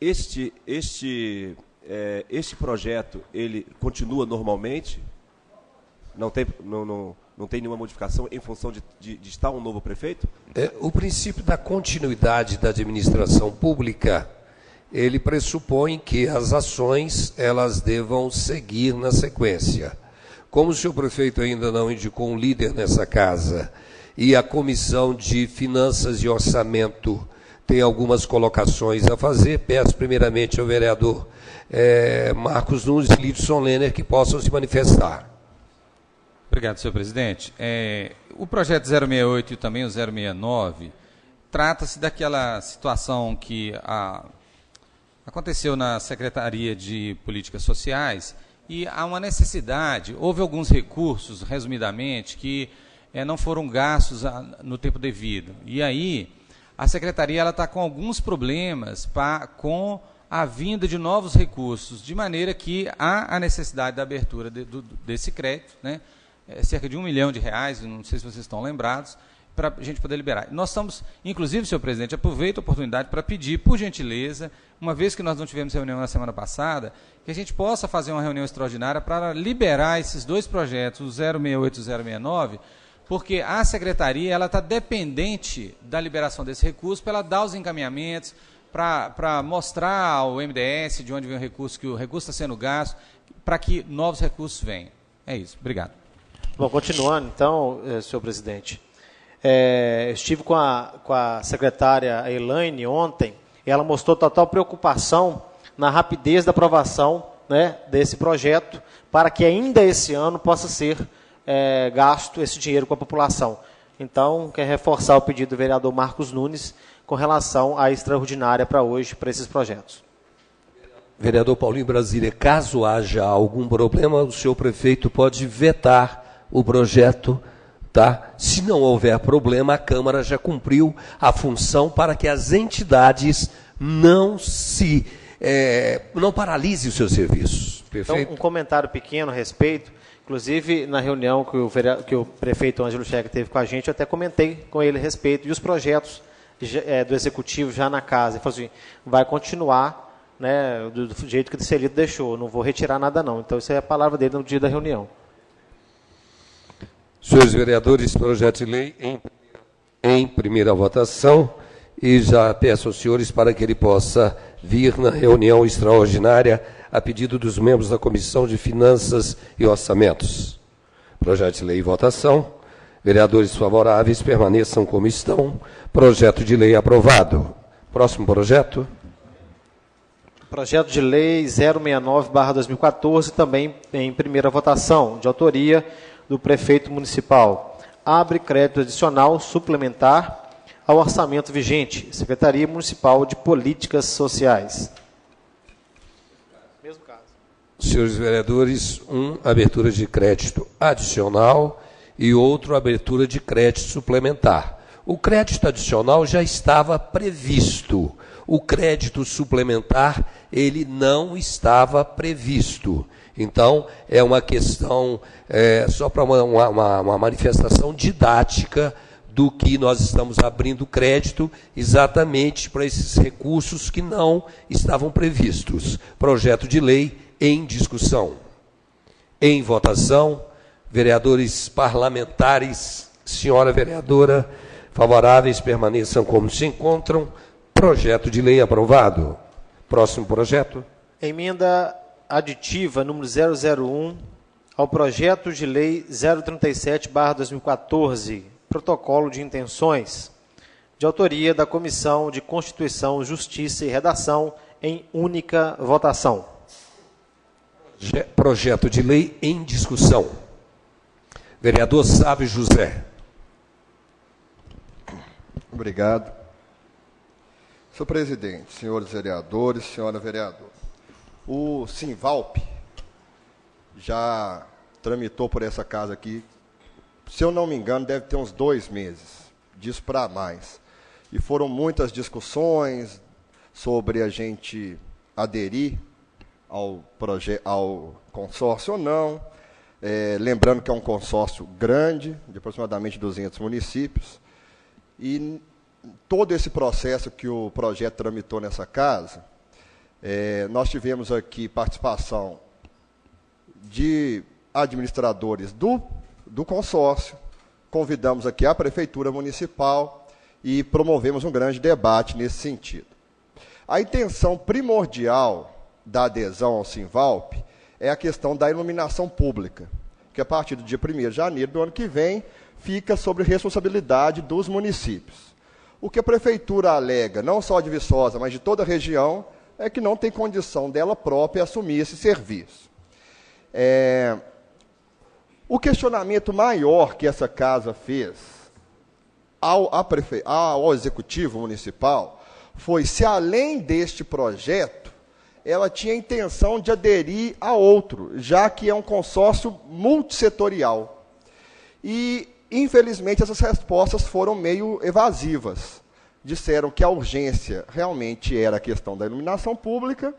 Este projeto, ele continua normalmente? Não tem nenhuma modificação em função de estar um novo prefeito? O princípio da continuidade da administração pública, ele pressupõe que as ações elas devam seguir na sequência. Como o senhor prefeito ainda não indicou um líder nessa casa e a Comissão de Finanças e Orçamento tem algumas colocações a fazer, peço primeiramente ao vereador Marcos Nunes e Lito Solene que possam se manifestar. Obrigado, senhor presidente. O projeto 068 e também o 069 trata-se daquela situação que aconteceu na Secretaria de Políticas Sociais e há uma necessidade, houve alguns recursos, resumidamente, que não foram gastos no tempo devido. E aí a Secretaria está com alguns problemas com a vinda de novos recursos, de maneira que há a necessidade da abertura desse crédito, né? Cerca de R$1 milhão, não sei se vocês estão lembrados, para a gente poder liberar. Nós estamos, inclusive, senhor presidente, aproveito a oportunidade para pedir, por gentileza, uma vez que nós não tivemos reunião na semana passada, que a gente possa fazer uma reunião extraordinária para liberar esses dois projetos, o 068 e o 069, porque a Secretaria está dependente da liberação desse recurso para ela dar os encaminhamentos, para mostrar ao MDS de onde vem o recurso, que o recurso está sendo gasto, para que novos recursos venham. É isso. Obrigado. Bom, continuando, então, senhor presidente. Estive com a secretária Elaine ontem, e ela mostrou total preocupação na rapidez da aprovação, né, desse projeto, para que ainda esse ano possa ser gasto esse dinheiro com a população. Então, quer reforçar o pedido do vereador Marcos Nunes com relação à extraordinária para hoje, para esses projetos. Vereador Paulinho Brasília, caso haja algum problema, o senhor prefeito pode vetar o projeto, tá? Se não houver problema, a Câmara já cumpriu a função para que as entidades não paralisem os seus serviços. Perfeito? Então, um comentário pequeno a respeito. Inclusive, na reunião que o prefeito Ângelo Checa teve com a gente, eu até comentei com ele a respeito. E os projetos do Executivo já na casa. Ele falou assim, vai continuar, né, do jeito que o Celito deixou, não vou retirar nada não. Então, isso é a palavra dele no dia da reunião. Senhores vereadores, projeto de lei em primeira votação, e já peço aos senhores para que ele possa vir na reunião extraordinária a pedido dos membros da Comissão de Finanças e Orçamentos. Projeto de lei em votação. Vereadores favoráveis permaneçam como estão. Projeto de lei aprovado. Próximo projeto. Projeto de lei 069/2014, também em primeira votação, de autoria do prefeito municipal. Abre crédito adicional suplementar ao orçamento vigente. Secretaria Municipal de Políticas Sociais. Mesmo caso. Senhores vereadores, abertura de crédito adicional e outro, abertura de crédito suplementar. O crédito adicional já estava previsto. O crédito suplementar, ele não estava previsto. Então, é uma questão, só para uma manifestação didática do que nós estamos abrindo crédito exatamente para esses recursos que não estavam previstos. Projeto de lei em discussão. Em votação, vereadores parlamentares, senhora vereadora, favoráveis, permaneçam como se encontram. Projeto de lei aprovado. Próximo projeto. Emenda aditiva número 001 ao projeto de lei 037/2014, protocolo de intenções, de autoria da Comissão de Constituição, Justiça e Redação, em única votação. Projeto de lei em discussão. Vereador Sávio José. Obrigado. Senhor presidente, senhores vereadores, senhora vereadora, o Sinvalp já tramitou por essa casa aqui, se eu não me engano, deve ter uns 2 meses, disso para mais. E foram muitas discussões sobre a gente aderir ao consórcio ou não, lembrando que é um consórcio grande, de aproximadamente 200 municípios, e todo esse processo que o projeto tramitou nessa casa, nós tivemos aqui participação de administradores do consórcio, convidamos aqui a Prefeitura Municipal e promovemos um grande debate nesse sentido. A intenção primordial da adesão ao Sinvalp é a questão da iluminação pública, que a partir do dia 1º de janeiro do ano que vem fica sob responsabilidade dos municípios. O que a Prefeitura alega, não só de Viçosa, mas de toda a região, é que não tem condição dela própria assumir esse serviço. O questionamento maior que essa casa fez ao Executivo Municipal foi se, além deste projeto, ela tinha intenção de aderir a outro, já que é um consórcio multissetorial. E, infelizmente, essas respostas foram meio evasivas. Disseram que a urgência realmente era a questão da iluminação pública,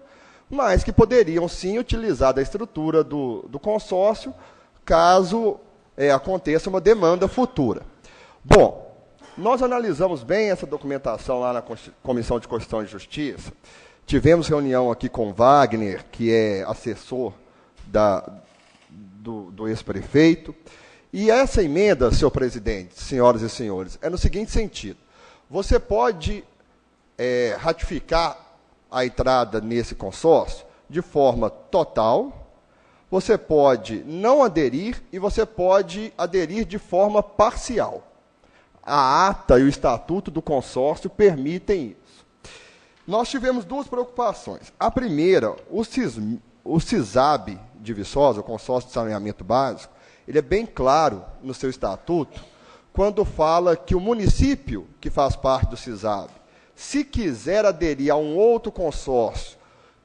mas que poderiam, sim, utilizar da estrutura do consórcio, caso aconteça uma demanda futura. Bom, nós analisamos bem essa documentação lá na Comissão de Constituição e Justiça. Tivemos reunião aqui com Wagner, que é assessor do ex-prefeito. E essa emenda, senhor presidente, senhoras e senhores, é no seguinte sentido. Você pode ratificar a entrada nesse consórcio de forma total, você pode não aderir e você pode aderir de forma parcial. A ata e o estatuto do consórcio permitem isso. Nós tivemos 2 preocupações. A primeira, o CISAB de Viçosa, o Consórcio de Saneamento Básico, ele é bem claro no seu estatuto, quando fala que o município que faz parte do CISAB, se quiser aderir a um outro consórcio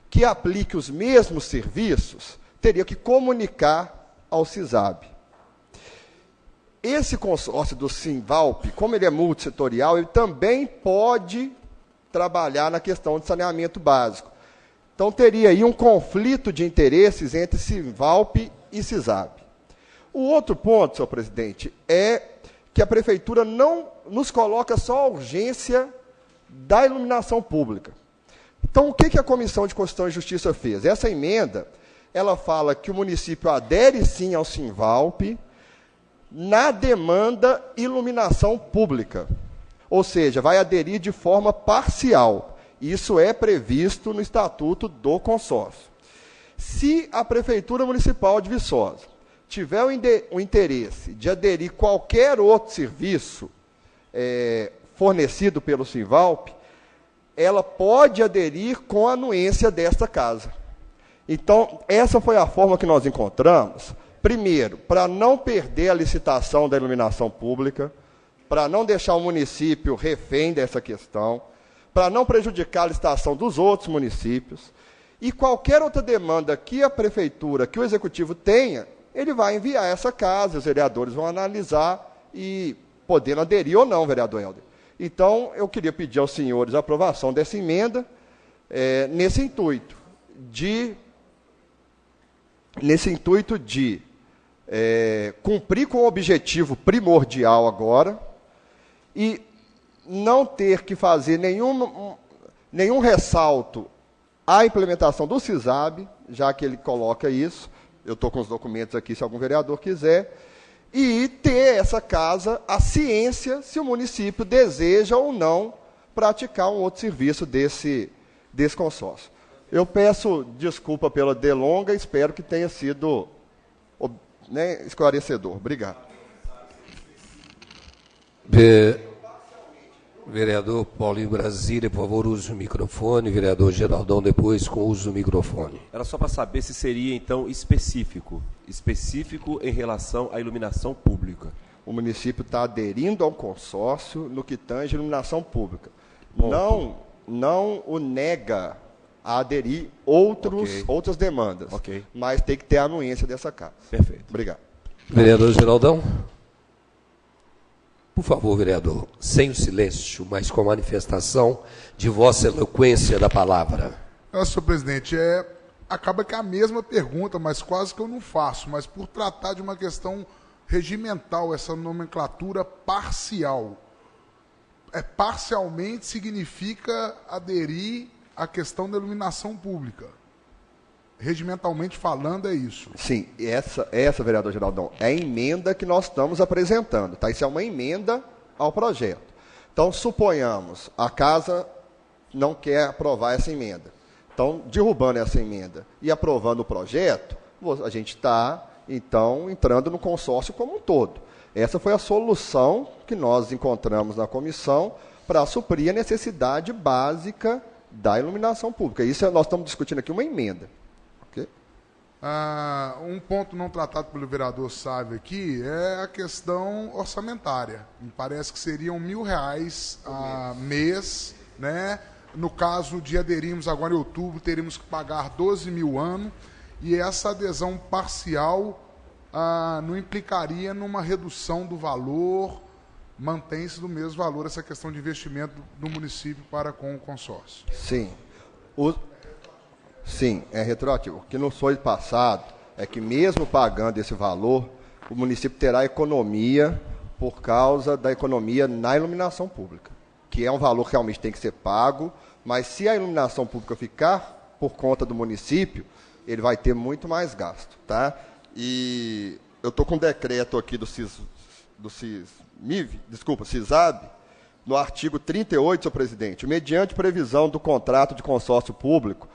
que aplique os mesmos serviços, teria que comunicar ao CISAB. Esse consórcio do Sinvalp, como ele é multissetorial, ele também pode trabalhar na questão de saneamento básico. Então, teria aí um conflito de interesses entre Sinvalp e CISAB. O outro ponto, senhor presidente, é que a Prefeitura não nos coloca só a urgência da iluminação pública. Então, o que a Comissão de Constituição e Justiça fez? Essa emenda, ela fala que o município adere sim ao Sinvalp na demanda iluminação pública. Ou seja, vai aderir de forma parcial. Isso é previsto no Estatuto do Consórcio. Se a Prefeitura Municipal de Viçosa tiver o interesse de aderir qualquer outro serviço fornecido pelo Sinvalp, ela pode aderir com a anuência desta casa. Então, essa foi a forma que nós encontramos, primeiro, para não perder a licitação da iluminação pública, para não deixar o município refém dessa questão, para não prejudicar a licitação dos outros municípios, e qualquer outra demanda que a Prefeitura, que o Executivo tenha, ele vai enviar essa casa, os vereadores vão analisar e podendo aderir ou não, vereador Helder. Então, eu queria pedir aos senhores a aprovação dessa emenda, nesse intuito de cumprir com o objetivo primordial agora e não ter que fazer nenhum ressalto à implementação do CISAB, já que ele coloca isso. Eu estou com os documentos aqui, se algum vereador quiser, e ter essa casa, a ciência, se o município deseja ou não praticar um outro serviço desse consórcio. Eu peço desculpa pela delonga, espero que tenha sido esclarecedor. Obrigado. Vereador Paulinho Brasília, por favor, use o microfone. Vereador Geraldão, depois, com o uso do microfone. Era só para saber se seria, então, específico em relação à iluminação pública. O município está aderindo ao consórcio no que tange iluminação pública. Não o nega a aderir outras demandas, mas tem que ter a anuência dessa casa. Perfeito. Obrigado. Vereador Geraldão. Por favor, vereador, sem o silêncio, mas com a manifestação de vossa eloquência da palavra. Senhor presidente, acaba que é a mesma pergunta, mas quase que eu não faço, mas por tratar de uma questão regimental, essa nomenclatura parcial. Parcialmente significa aderir à questão da iluminação pública. Regimentalmente falando, é isso. Sim, essa, vereador Geraldão, é a emenda que nós estamos apresentando. Tá? Isso é uma emenda ao projeto. Então, suponhamos, a casa não quer aprovar essa emenda. Então, derrubando essa emenda e aprovando o projeto, a gente está, então, entrando no consórcio como um todo. Essa foi a solução que nós encontramos na comissão para suprir a necessidade básica da iluminação pública. Isso nós estamos discutindo aqui uma emenda. Um ponto não tratado pelo vereador Sávio aqui é a questão orçamentária. Me parece que seriam R$1.000 a mês, né? No caso de aderirmos agora em outubro, teríamos que pagar 12 mil ano, e essa adesão parcial não implicaria numa redução do valor, mantém-se do mesmo valor essa questão de investimento do município para com o consórcio. Sim. Sim, é retroativo. O que não foi passado é que, mesmo pagando esse valor, o município terá economia por causa da economia na iluminação pública, que é um valor que realmente tem que ser pago, mas se a iluminação pública ficar por conta do município, ele vai ter muito mais gasto. Tá? E eu estou com um decreto aqui do CISAB, no artigo 38, senhor presidente, mediante previsão do contrato de consórcio público,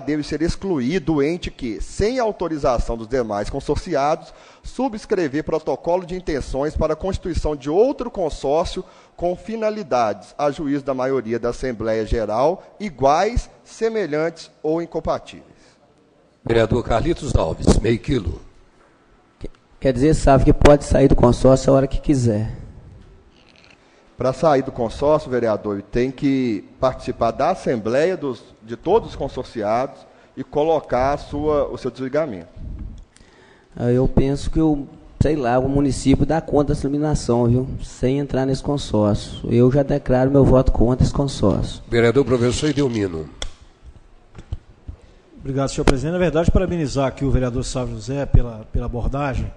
deve ser excluído o ente que, sem autorização dos demais consorciados, subscrever protocolo de intenções para a constituição de outro consórcio com finalidades, a juízo da maioria da Assembleia Geral, iguais, semelhantes ou incompatíveis. Vereador Carlitos Alves, meio quilo. Quer dizer, sabe que pode sair do consórcio a hora que quiser. Para sair do consórcio, vereador, tem que participar da assembleia de todos os consorciados e colocar o seu desligamento. Eu penso que o município dá conta dessa iluminação, viu? Sem entrar nesse consórcio. Eu já declaro meu voto contra esse consórcio. Vereador professor Edelmino. Obrigado, senhor presidente. Na verdade, parabenizar aqui o vereador Sávio José pela abordagem.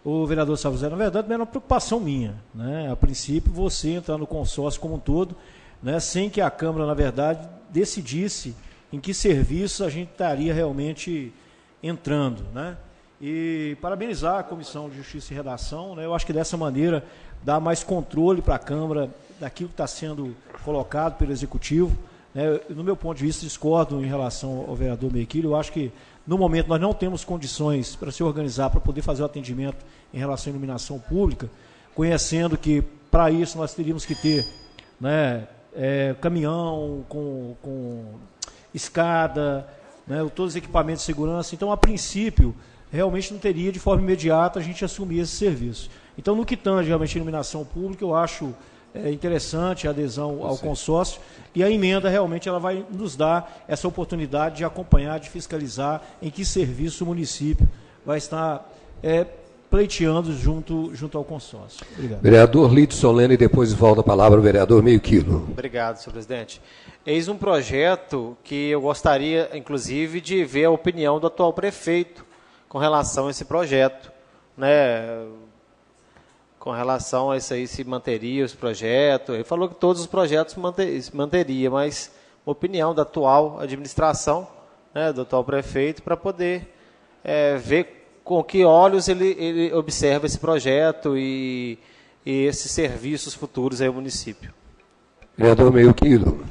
O vereador Sávio José, na verdade, não era uma preocupação minha, né? A princípio, você entrar no consórcio como um todo, né, sem que a Câmara, na verdade, decidisse em que serviço a gente estaria realmente entrando, né? E parabenizar a Comissão de Justiça e Redação, né? Eu acho que dessa maneira dá mais controle para a Câmara daquilo que está sendo colocado pelo Executivo, né? No meu ponto de vista, discordo em relação ao vereador Mequilho. Eu acho que, no momento, nós não temos condições para se organizar, para poder fazer o atendimento em relação à iluminação pública, conhecendo que, para isso, nós teríamos que ter, né, caminhão com escada, né, todos os equipamentos de segurança. Então, a princípio, realmente não teria de forma imediata a gente assumir esse serviço. Então, no que tange realmente a iluminação pública, eu acho interessante a adesão ao consórcio, e a emenda realmente ela vai nos dar essa oportunidade de acompanhar, de fiscalizar em que serviço o município vai estar pleiteando junto ao consórcio. Obrigado. Vereador Lídio Solene, depois volta a palavra o vereador Meio Quilo. Obrigado, senhor presidente. Eis um projeto que eu gostaria, inclusive, de ver a opinião do atual prefeito com relação a esse projeto, né? Com relação a isso aí, se manteria os projetos. Ele falou que todos os projetos se manteria, mas a opinião da atual administração, né, do atual prefeito, para poder ver com que olhos ele observa esse projeto e esses serviços futuros aí ao município. Vereador Meio Quilo.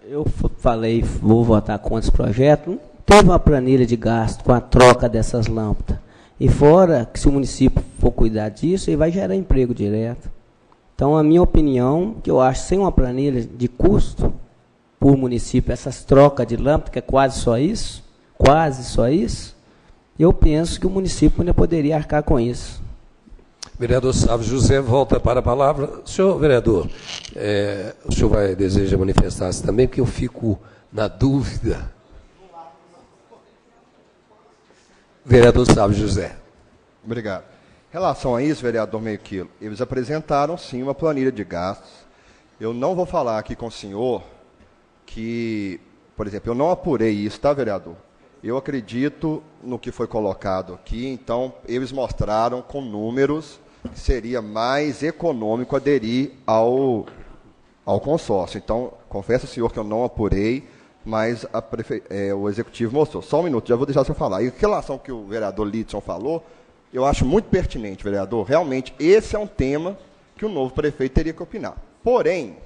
Eu falei, vou votar contra esse projeto. Não teve uma planilha de gasto com a troca dessas lâmpadas. E fora que, se o município for cuidar disso, ele vai gerar emprego direto. Então, a minha opinião, que eu acho, sem uma planilha de custo por município, essas trocas de lâmpada, que é quase só isso, eu penso que o município ainda poderia arcar com isso. Vereador Sávio José, volta para a palavra. Senhor vereador, o senhor deseja manifestar-se também, porque eu fico na dúvida. Vereador Sávio José. Obrigado. Em relação a isso, vereador Meio Quilo, eles apresentaram, sim, uma planilha de gastos. Eu não vou falar aqui com o senhor que, por exemplo, eu não apurei isso, tá, vereador? Eu acredito no que foi colocado aqui, então eles mostraram com números que seria mais econômico aderir ao consórcio. Então, confesso ao senhor que eu não apurei, mas o Executivo mostrou. Só um minuto, já vou deixar o senhor falar. E em relação ao que o vereador Lidson falou, eu acho muito pertinente, vereador. Realmente, esse é um tema que o novo prefeito teria que opinar. Porém,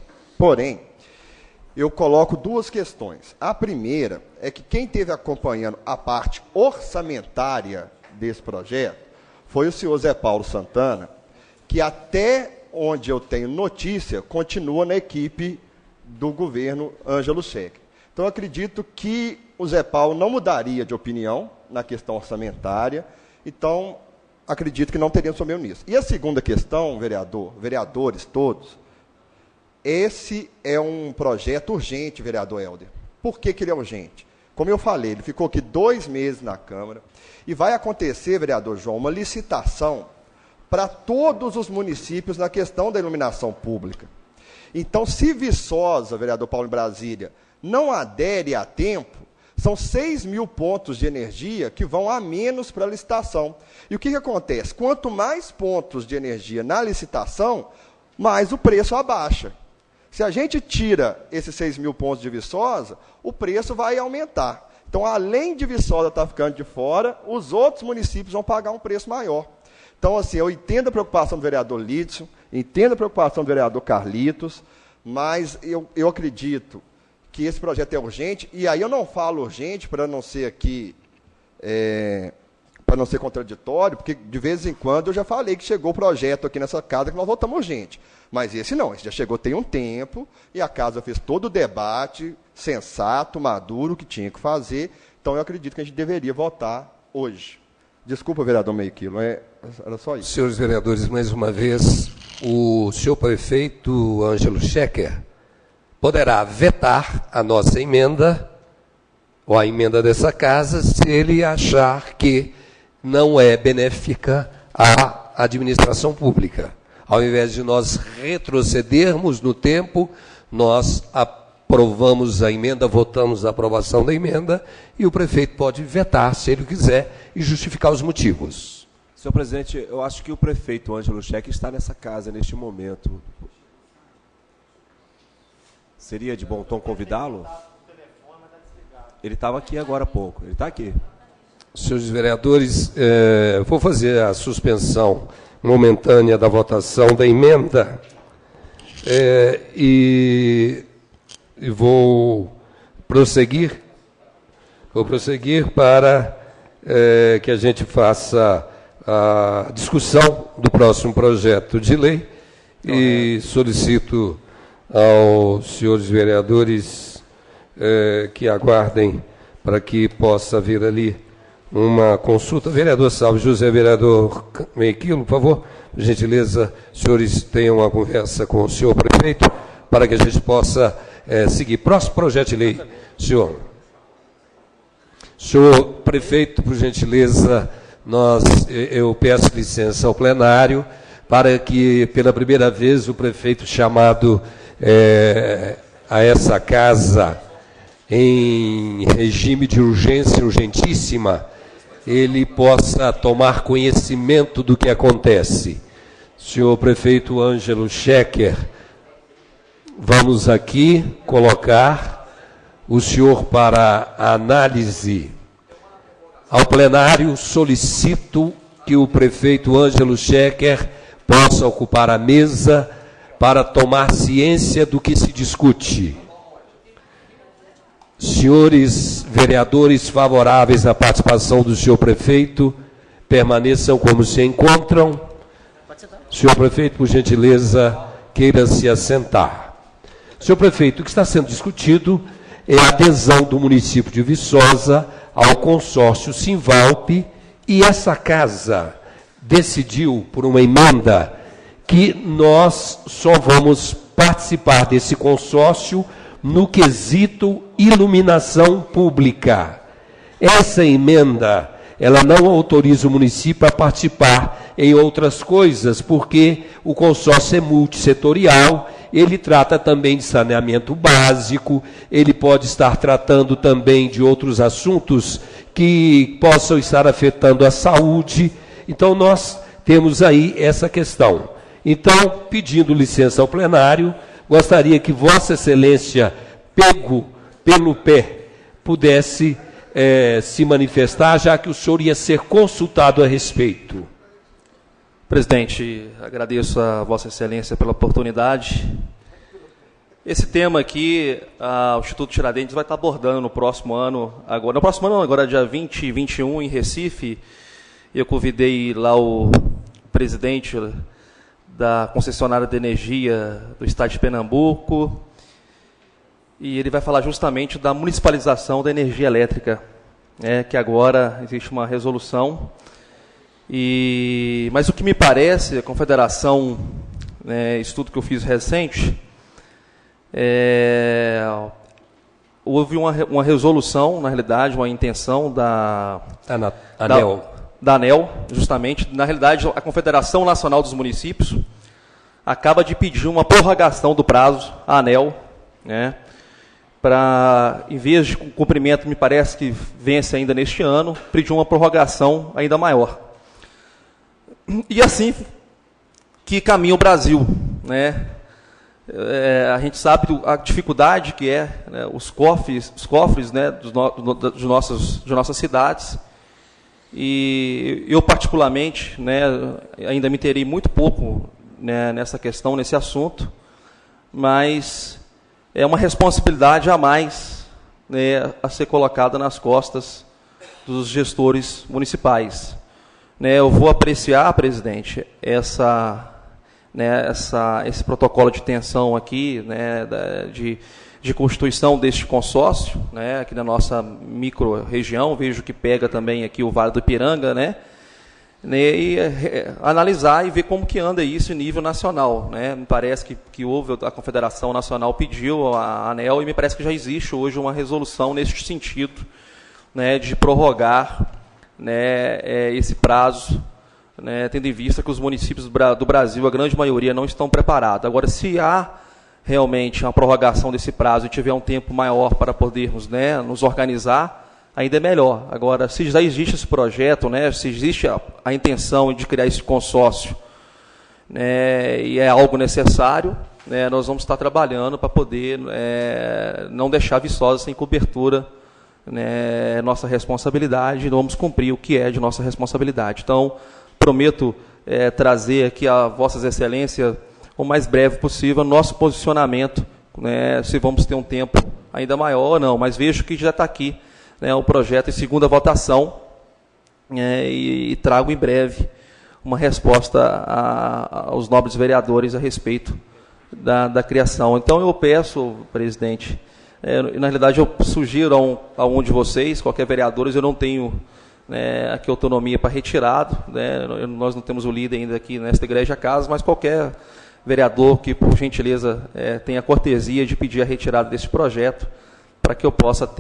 eu coloco duas questões. A primeira é que quem esteve acompanhando a parte orçamentária desse projeto foi o senhor Zé Paulo Santana, que até onde eu tenho notícia, continua na equipe do governo Ângelo Schecker. Então, eu acredito que o Zé Paulo não mudaria de opinião na questão orçamentária, então, acredito que não teria somente nisso. E a segunda questão, vereadores todos, esse é um projeto urgente, vereador Helder. Por que ele é urgente? Como eu falei, ele ficou aqui 2 meses na Câmara, e vai acontecer, vereador João, uma licitação para todos os municípios na questão da iluminação pública. Então, se Viçosa, vereador Paulo em Brasília, não adere a tempo, são 6.000 pontos de energia que vão a menos para a licitação. E o que acontece? Quanto mais pontos de energia na licitação, mais o preço abaixa. Se a gente tira esses 6.000 pontos de Viçosa, o preço vai aumentar. Então, além de Viçosa estar ficando de fora, os outros municípios vão pagar um preço maior. Então, assim, eu entendo a preocupação do vereador Lídio, entendo a preocupação do vereador Carlitos, mas eu acredito que esse projeto é urgente, e aí eu não falo urgente para não ser aqui, para não ser contraditório, porque de vez em quando eu já falei que chegou o projeto aqui nessa casa que nós votamos urgente. Mas esse não, esse já chegou tem um tempo, e a casa fez todo o debate sensato, maduro, que tinha que fazer, então eu acredito que a gente deveria votar hoje. Desculpa, vereador Meio Quilo, era só isso. Senhores vereadores, mais uma vez, o senhor prefeito Ângelo Schecker poderá vetar a nossa emenda, ou a emenda dessa casa, se ele achar que não é benéfica à administração pública. Ao invés de nós retrocedermos no tempo, nós aprovamos a emenda, votamos a aprovação da emenda, e o prefeito pode vetar, se ele quiser, e justificar os motivos. Senhor presidente, eu acho que o prefeito Ângelo Schecker está nessa casa, neste momento. Seria de bom tom convidá-lo? Ele estava aqui agora há pouco. Ele está aqui. Senhores vereadores, vou fazer a suspensão momentânea da votação da emenda e vou prosseguir para que a gente faça a discussão do próximo projeto de lei e solicito aos senhores vereadores que aguardem para que possa vir ali uma consulta. Vereador Salve José, vereador Mequilo, por favor, por gentileza, senhores tenham uma conversa com o senhor prefeito para que a gente possa seguir. Próximo projeto de lei, senhor. Senhor prefeito, por gentileza, eu peço licença ao plenário para que, pela primeira vez, o prefeito chamado a essa casa em regime de urgência urgentíssima, ele possa tomar conhecimento do que acontece. Senhor prefeito Ângelo Schecker, vamos aqui colocar o senhor para análise. Ao plenário, solicito que o prefeito Ângelo Schecker possa ocupar a mesa para tomar ciência do que se discute. Senhores vereadores favoráveis à participação do senhor prefeito, permaneçam como se encontram. Senhor prefeito, por gentileza, queira se assentar. Senhor prefeito, o que está sendo discutido é a adesão do município de Viçosa ao consórcio Simvalp, e essa casa decidiu, por uma emenda, que nós só vamos participar desse consórcio no quesito iluminação pública. Essa emenda, ela não autoriza o município a participar em outras coisas, porque o consórcio é multissetorial, ele trata também de saneamento básico, ele pode estar tratando também de outros assuntos que possam estar afetando a saúde. Então, nós temos aí essa questão. Então, pedindo licença ao plenário, gostaria que Vossa Excelência, pego pelo pé, pudesse se manifestar, já que o senhor ia ser consultado a respeito. Presidente, agradeço a Vossa Excelência pela oportunidade. Esse tema aqui, o Instituto Tiradentes vai estar abordando no próximo ano, agora dia 20 e 21, em Recife. Eu convidei lá o presidente da concessionária de energia do estado de Pernambuco, e ele vai falar justamente da municipalização da energia elétrica, que agora existe uma resolução. Mas o que me parece, a Confederação, estudo que eu fiz recente, houve uma resolução, na realidade, uma intenção da ANEEL, justamente. Na realidade, a Confederação Nacional dos Municípios acaba de pedir uma prorrogação do prazo à ANEEL, para, em vez de cumprimento, me parece que vence ainda neste ano, pedir uma prorrogação ainda maior. E assim que caminha o Brasil, a gente sabe a dificuldade que os cofres de nossas cidades. E eu, particularmente, ainda me terei muito pouco nessa questão, nesse assunto, mas é uma responsabilidade a mais a ser colocada nas costas dos gestores municipais. Eu vou apreciar, presidente, esse protocolo de tensão aqui, de constituição deste consórcio, aqui na nossa micro-região. Vejo que pega também aqui o Vale do Ipiranga, e analisar e ver como que anda isso em nível nacional. Me parece que houve, a Confederação Nacional pediu a ANEEL, e me parece que já existe hoje uma resolução nesse sentido, de prorrogar esse prazo, tendo em vista que os municípios do Brasil, a grande maioria, não estão preparados. Agora, se há realmente uma prorrogação desse prazo e tiver um tempo maior para podermos nos organizar, ainda é melhor. Agora, se já existe esse projeto, se existe a intenção de criar esse consórcio, e é algo necessário, né, nós vamos estar trabalhando para poder não deixar Viçosa sem cobertura, né, nossa responsabilidade, vamos cumprir o que é de nossa responsabilidade. Então, prometo trazer aqui a Vossas Excelências o mais breve possível nosso posicionamento, né, se vamos ter um tempo ainda maior ou não, mas vejo que já está aqui, né, o projeto em segunda votação, e trago em breve uma resposta aos nobres vereadores a respeito da criação. Então eu peço, presidente, na realidade eu sugiro a um de vocês, qualquer vereador, eu não tenho aqui autonomia para retirado, né, nós não temos o líder ainda aqui nesta igreja casa, mas qualquer vereador que, por gentileza, tenha a cortesia de pedir a retirada desse projeto, para que eu possa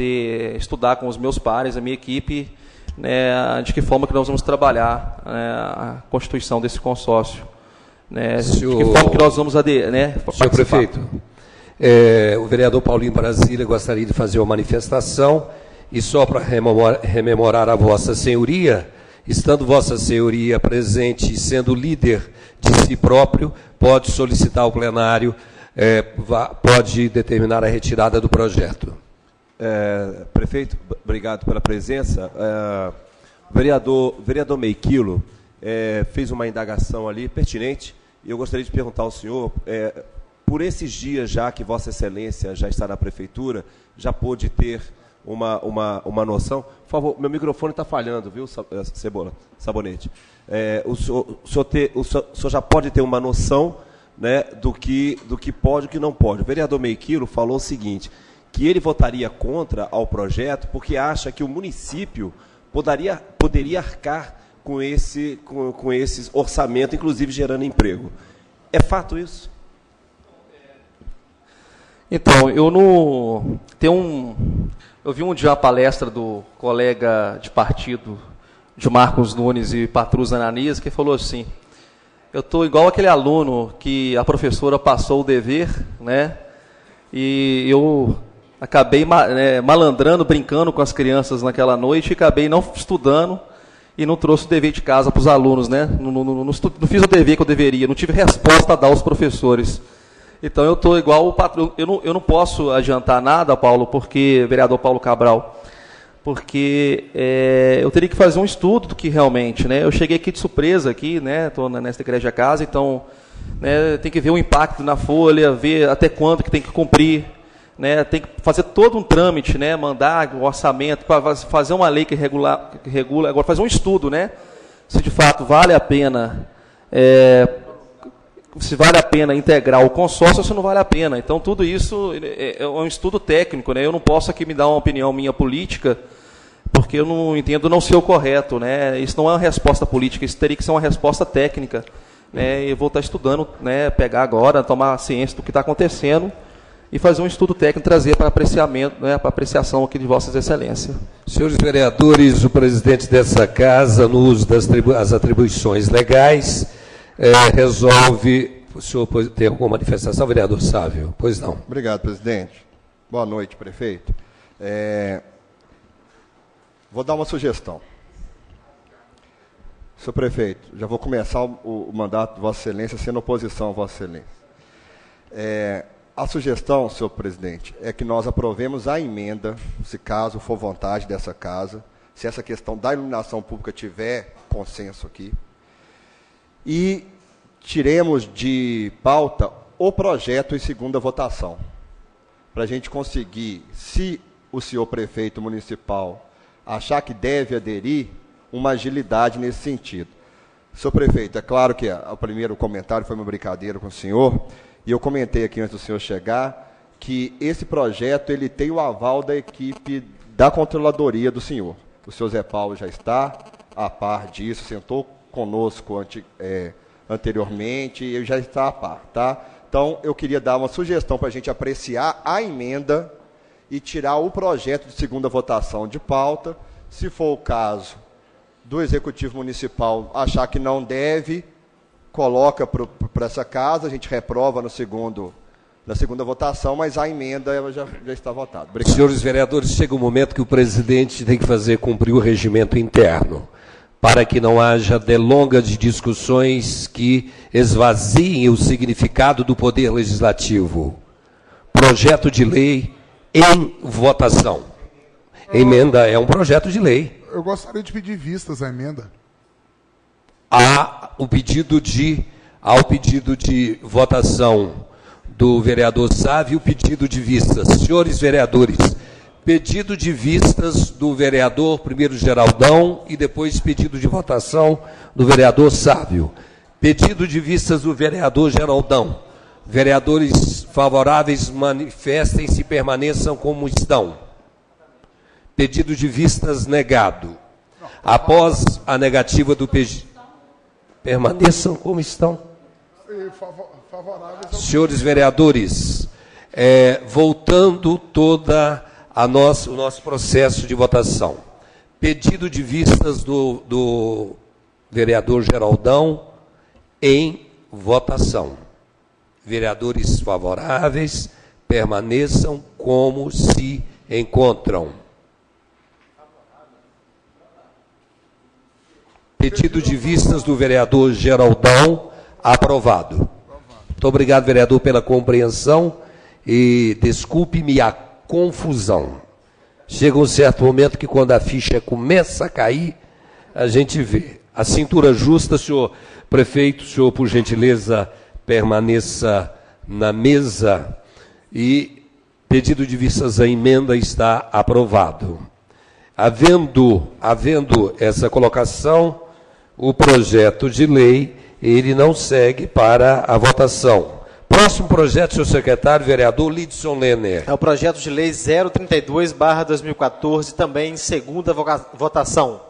estudar com os meus pares, a minha equipe, né, de que forma que nós vamos trabalhar a constituição desse consórcio. Né, de que forma que nós vamos participar. Senhor prefeito, o vereador Paulinho Brasília gostaria de fazer uma manifestação, e só para rememorar a Vossa Senhoria, estando Vossa Senhoria presente e sendo líder de si próprio, pode solicitar ao plenário, pode determinar a retirada do projeto. Prefeito, obrigado pela presença. Vereador Meiquilo fez uma indagação ali pertinente, e eu gostaria de perguntar ao senhor, por esses dias já que Vossa Excelência já está na prefeitura, já pôde ter uma noção? Por favor, meu microfone está falhando, viu, Sabonete? O senhor já pode ter uma noção, né, do que pode e do que não pode. O vereador Meiquilo falou o seguinte, que ele votaria contra ao projeto porque acha que o município poderia arcar com esse orçamento, inclusive gerando emprego. É fato isso? Então, eu vi um dia uma palestra do colega de partido de Marcos Nunes e Patrus Ananias, que falou assim, eu estou igual aquele aluno que a professora passou o dever, né, e eu acabei malandrando, brincando com as crianças naquela noite, e acabei não estudando e não trouxe o dever de casa para os alunos, né? Não fiz o dever que eu deveria, não tive resposta a dar aos professores. Então eu estou igual o patrão. Eu não posso adiantar nada, Paulo, vereador Paulo Cabral, porque eu teria que fazer um estudo do que realmente, né? Eu cheguei aqui de surpresa, né? Estou nesta igreja casa, então, né, tem que ver o impacto na folha, ver até quando que tem que cumprir. Né, tem que fazer todo um trâmite, né, mandar o orçamento, para fazer uma lei que regula, agora fazer um estudo, né, se de fato vale a pena, se vale a pena integrar o consórcio ou se não vale a pena. Então, tudo isso é um estudo técnico, né, eu não posso aqui me dar uma opinião minha política, porque eu não entendo não ser o correto, né, isso não é uma resposta política, isso teria que ser uma resposta técnica, né, e eu vou estar estudando, né, pegar agora, tomar ciência do que está acontecendo, e fazer um estudo técnico, trazer para apreciamento, né, para apreciação aqui de Vossas Excelências. Senhores vereadores, o presidente dessa casa, no uso das atribuições legais, resolve... O senhor tem alguma manifestação, vereador Sávio? Pois não. Obrigado, presidente. Boa noite, prefeito. Vou dar uma sugestão. Senhor prefeito, já vou começar o mandato de Vossa Excelência sendo oposição a Vossa Excelência. A sugestão, senhor presidente, é que nós aprovemos a emenda, se caso for vontade dessa casa, se essa questão da iluminação pública tiver consenso aqui, e tiremos de pauta o projeto em segunda votação, para a gente conseguir, se o senhor prefeito municipal achar que deve aderir, uma agilidade nesse sentido. Senhor prefeito, é claro que o primeiro comentário foi uma brincadeira com o senhor, e eu comentei aqui antes do senhor chegar, que esse projeto ele tem o aval da equipe da controladoria do senhor. O senhor Zé Paulo já está a par disso, sentou conosco anteriormente, e já está a par, tá? Então, eu queria dar uma sugestão para a gente apreciar a emenda e tirar o projeto de segunda votação de pauta. Se for o caso do Executivo Municipal achar que não deve, coloca para essa casa, a gente reprova na segunda votação, mas a emenda ela já está votada. Obrigado. Senhores vereadores, chega um momento que o presidente tem que fazer cumprir o regimento interno. para que não haja delongas de discussões que esvaziem o significado do Poder Legislativo. Projeto de lei em votação. Emenda é um projeto de lei. Eu gostaria de pedir vistas à emenda. Ao pedido de votação do vereador Sávio, o pedido de vistas. Senhores vereadores, pedido de vistas do vereador primeiro Geraldão e depois pedido de votação do vereador Sávio. Pedido de vistas do vereador Geraldão. Vereadores favoráveis, manifestem-se e permaneçam como estão. Pedido de vistas negado. Após a negativa do pedido, permaneçam como estão. Senhores vereadores, voltando toda o nosso processo de votação. Pedido de vistas do vereador Geraldão em votação. Vereadores favoráveis, permaneçam como se encontram. Pedido de vistas do vereador Geraldão, aprovado. Muito obrigado, vereador, pela compreensão e desculpe-me a confusão. Chega um certo momento que quando a ficha começa a cair, a gente vê. A cintura justa, senhor prefeito, senhor, por gentileza, permaneça na mesa e pedido de vistas à emenda está aprovado. Havendo essa colocação, o projeto de lei, ele não segue para a votação. Próximo projeto, senhor secretário, vereador Lidson Lenner. É o projeto de lei 032/2014, também em segunda votação,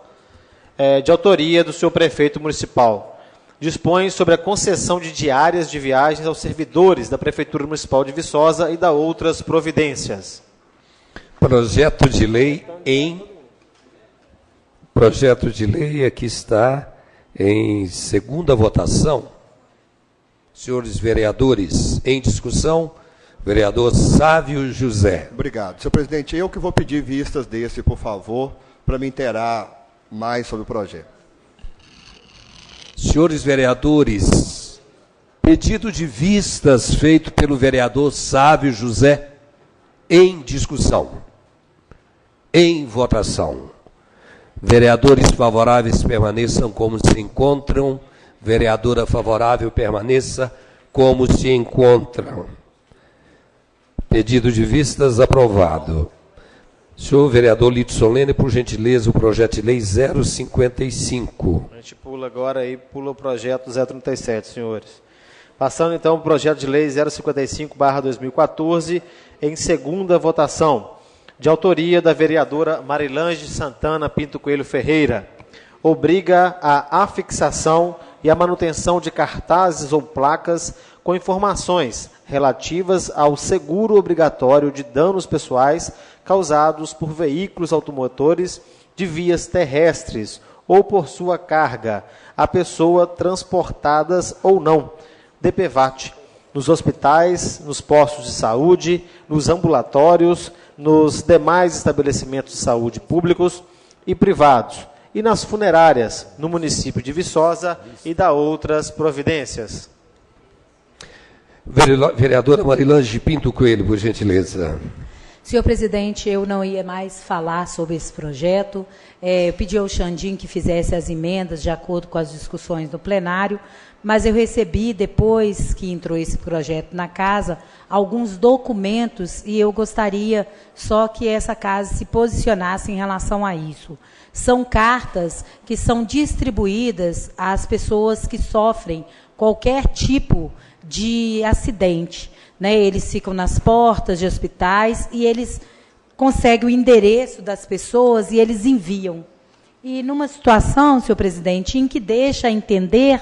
de autoria do senhor prefeito municipal. Dispõe sobre a concessão de diárias de viagens aos servidores da Prefeitura Municipal de Viçosa e da outras providências. Projeto de lei aqui está em segunda votação. Senhores vereadores, em discussão, vereador Sávio José. Obrigado. Senhor presidente, eu que vou pedir vistas desse, por favor, para me inteirar mais sobre o projeto. Senhores vereadores, pedido de vistas feito pelo vereador Sávio José em discussão. Em votação. Vereadores favoráveis permaneçam como se encontram. Vereadora favorável permaneça como se encontram. Pedido de vistas aprovado. Senhor vereador Lito Solene, por gentileza, o projeto de lei 055. A gente pula agora e pula o projeto 037, senhores. Passando então o projeto de lei 055/2014 em segunda votação, de autoria da vereadora Marilange Santana Pinto Coelho Ferreira. Obriga a afixação e a manutenção de cartazes ou placas com informações relativas ao seguro obrigatório de danos pessoais causados por veículos automotores de vias terrestres ou por sua carga, a pessoa transportadas ou não, DPVAT, nos hospitais, nos postos de saúde, nos ambulatórios, nos demais estabelecimentos de saúde públicos e privados, e nas funerárias, no município de Viçosa e da outras providências. Vereadora Marilange Pinto Coelho, por gentileza. Senhor presidente, eu não ia mais falar sobre esse projeto. Eu pedi ao Xandim que fizesse as emendas de acordo com as discussões do plenário, mas eu recebi, depois que entrou esse projeto na casa, alguns documentos e eu gostaria só que essa casa se posicionasse em relação a isso. São cartas que são distribuídas às pessoas que sofrem qualquer tipo de acidente, né? Eles ficam nas portas de hospitais e eles conseguem o endereço das pessoas e eles enviam. E numa situação, senhor presidente, em que deixa entender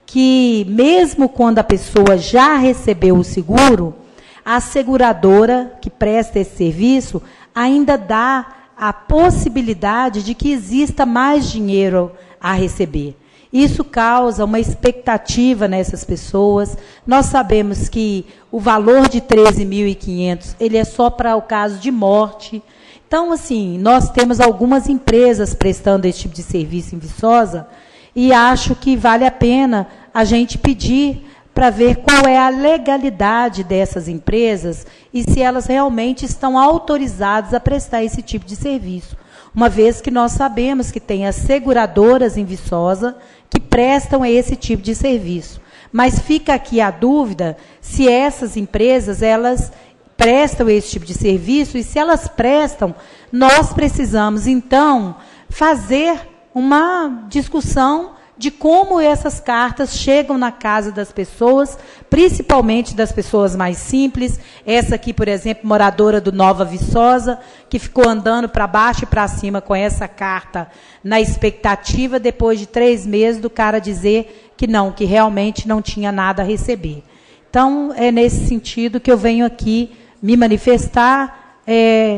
que mesmo quando a pessoa já recebeu o seguro, a seguradora que presta esse serviço ainda dá a possibilidade de que exista mais dinheiro a receber. Isso causa uma expectativa nessas pessoas. Nós sabemos que o valor de 13.500, ele é só para o caso de morte. Então, assim, nós temos algumas empresas prestando esse tipo de serviço em Viçosa e acho que vale a pena a gente pedir para ver qual é a legalidade dessas empresas e se elas realmente estão autorizadas a prestar esse tipo de serviço. Uma vez que nós sabemos que tem as seguradoras em Viçosa que prestam esse tipo de serviço. Mas fica aqui a dúvida se essas empresas, elas prestam esse tipo de serviço, e se elas prestam, nós precisamos, então, fazer uma discussão de como essas cartas chegam na casa das pessoas, principalmente das pessoas mais simples. Essa aqui, por exemplo, moradora do Nova Viçosa, que ficou andando para baixo e para cima com essa carta, na expectativa, depois de 3 meses, do cara dizer que não, que realmente não tinha nada a receber. Então, é nesse sentido que eu venho aqui me manifestar,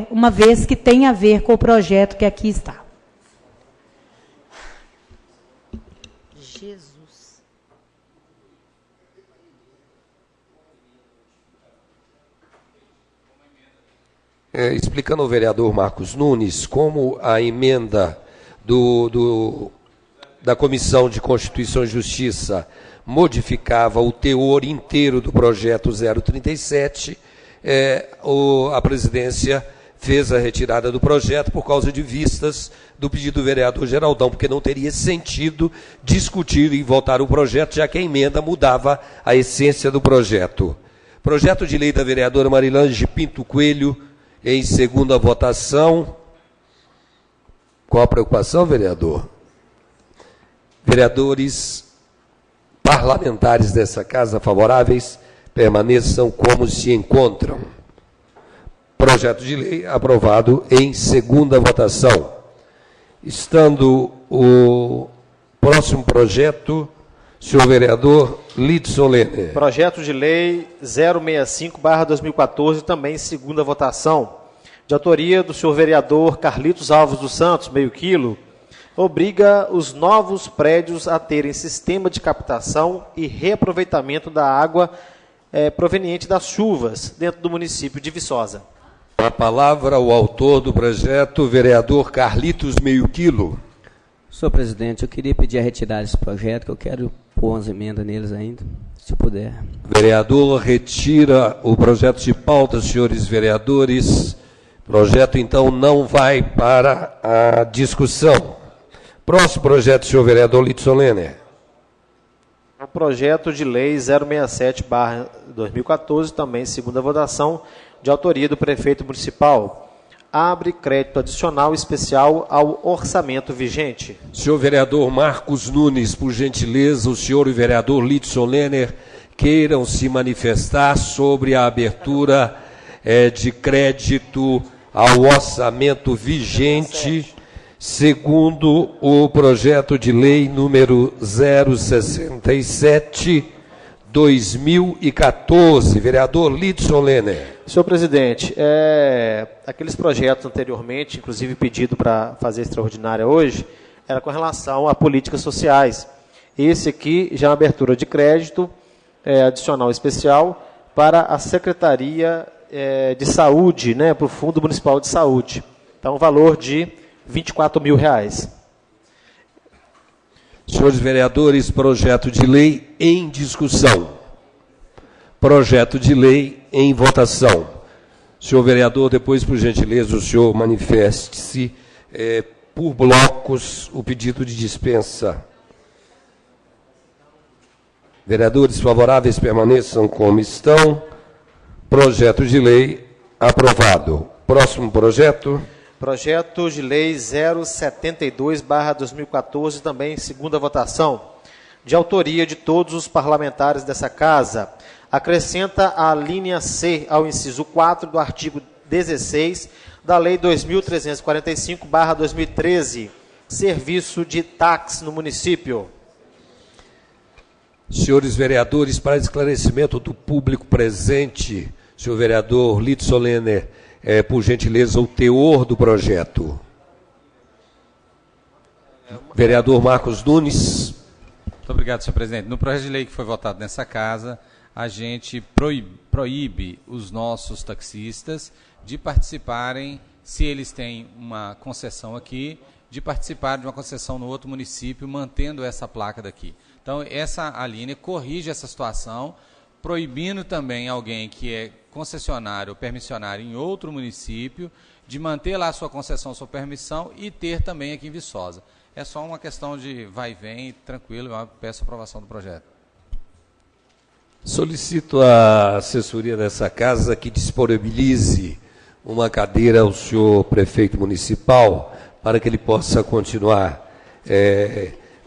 uma vez que tem a ver com o projeto que aqui está. Jesus. Explicando ao vereador Marcos Nunes como a emenda da Comissão de Constituição e Justiça modificava o teor inteiro do projeto 037, a presidência fez a retirada do projeto por causa de vistas do pedido do vereador Geraldão, porque não teria sentido discutir e votar o projeto, já que a emenda mudava a essência do projeto. Projeto de lei da vereadora Marilange Pinto Coelho, em segunda votação. Qual a preocupação, vereador? Vereadores parlamentares dessa casa favoráveis permaneçam como se encontram. Projeto de lei aprovado em segunda votação. Estando o próximo projeto, senhor vereador Lidson Lene. Projeto de lei 065/2014, também segunda votação, de autoria do senhor vereador Carlitos Alves dos Santos, meio quilo, obriga os novos prédios a terem sistema de captação e reaproveitamento da água proveniente das chuvas dentro do município de Viçosa. A palavra ao autor do projeto, vereador Carlitos Meio Quilo. Senhor presidente, eu queria pedir a retirada desse projeto, que eu quero pôr umas emendas neles ainda, se puder. Vereador retira o projeto de pauta, senhores vereadores. Projeto, então, não vai para a discussão. Próximo projeto, senhor vereador Lidson Lene. O projeto de lei 067/2014, também segunda votação, de autoria do prefeito municipal, abre crédito adicional especial ao orçamento vigente. Senhor vereador Marcos Nunes, por gentileza, o senhor e o vereador Lidson Lenner queiram se manifestar sobre a abertura de crédito ao orçamento vigente, segundo o projeto de lei número 067/2014. Vereador Lidson Lenner. Senhor presidente, aqueles projetos anteriormente, inclusive pedido para fazer extraordinária hoje, era com relação a políticas sociais. Esse aqui já é uma abertura de crédito adicional especial para a Secretaria de Saúde, para o Fundo Municipal de Saúde. Então, valor de R$24 mil. Senhores vereadores, projeto de lei em discussão. Projeto de lei em votação. Senhor vereador, depois, por gentileza, o senhor manifeste-se por blocos o pedido de dispensa. Vereadores favoráveis permaneçam como estão. Projeto de lei aprovado. Próximo projeto. Projeto de lei 072/2014, também segunda votação, de autoria de todos os parlamentares dessa casa. Acrescenta a linha C ao inciso 4 do artigo 16 da Lei 2.345/2013, serviço de táxi no município. Senhores vereadores, para esclarecimento do público presente, senhor vereador Lidson Lenner, por gentileza, o teor do projeto. Vereador Marcos Nunes. Muito obrigado, senhor presidente. No projeto de lei que foi votado nessa casa, a gente proíbe os nossos taxistas de participarem se eles têm uma concessão aqui, de participar de uma concessão no outro município, mantendo essa placa daqui. Então, essa alínea corrige essa situação, proibindo também alguém que é concessionário ou permissionário em outro município, de manter lá a sua concessão, sua permissão e ter também aqui em Viçosa. É só uma questão de vai e vem, tranquilo, eu peço a aprovação do projeto. Solicito à assessoria dessa casa que disponibilize uma cadeira ao senhor prefeito municipal para que ele possa continuar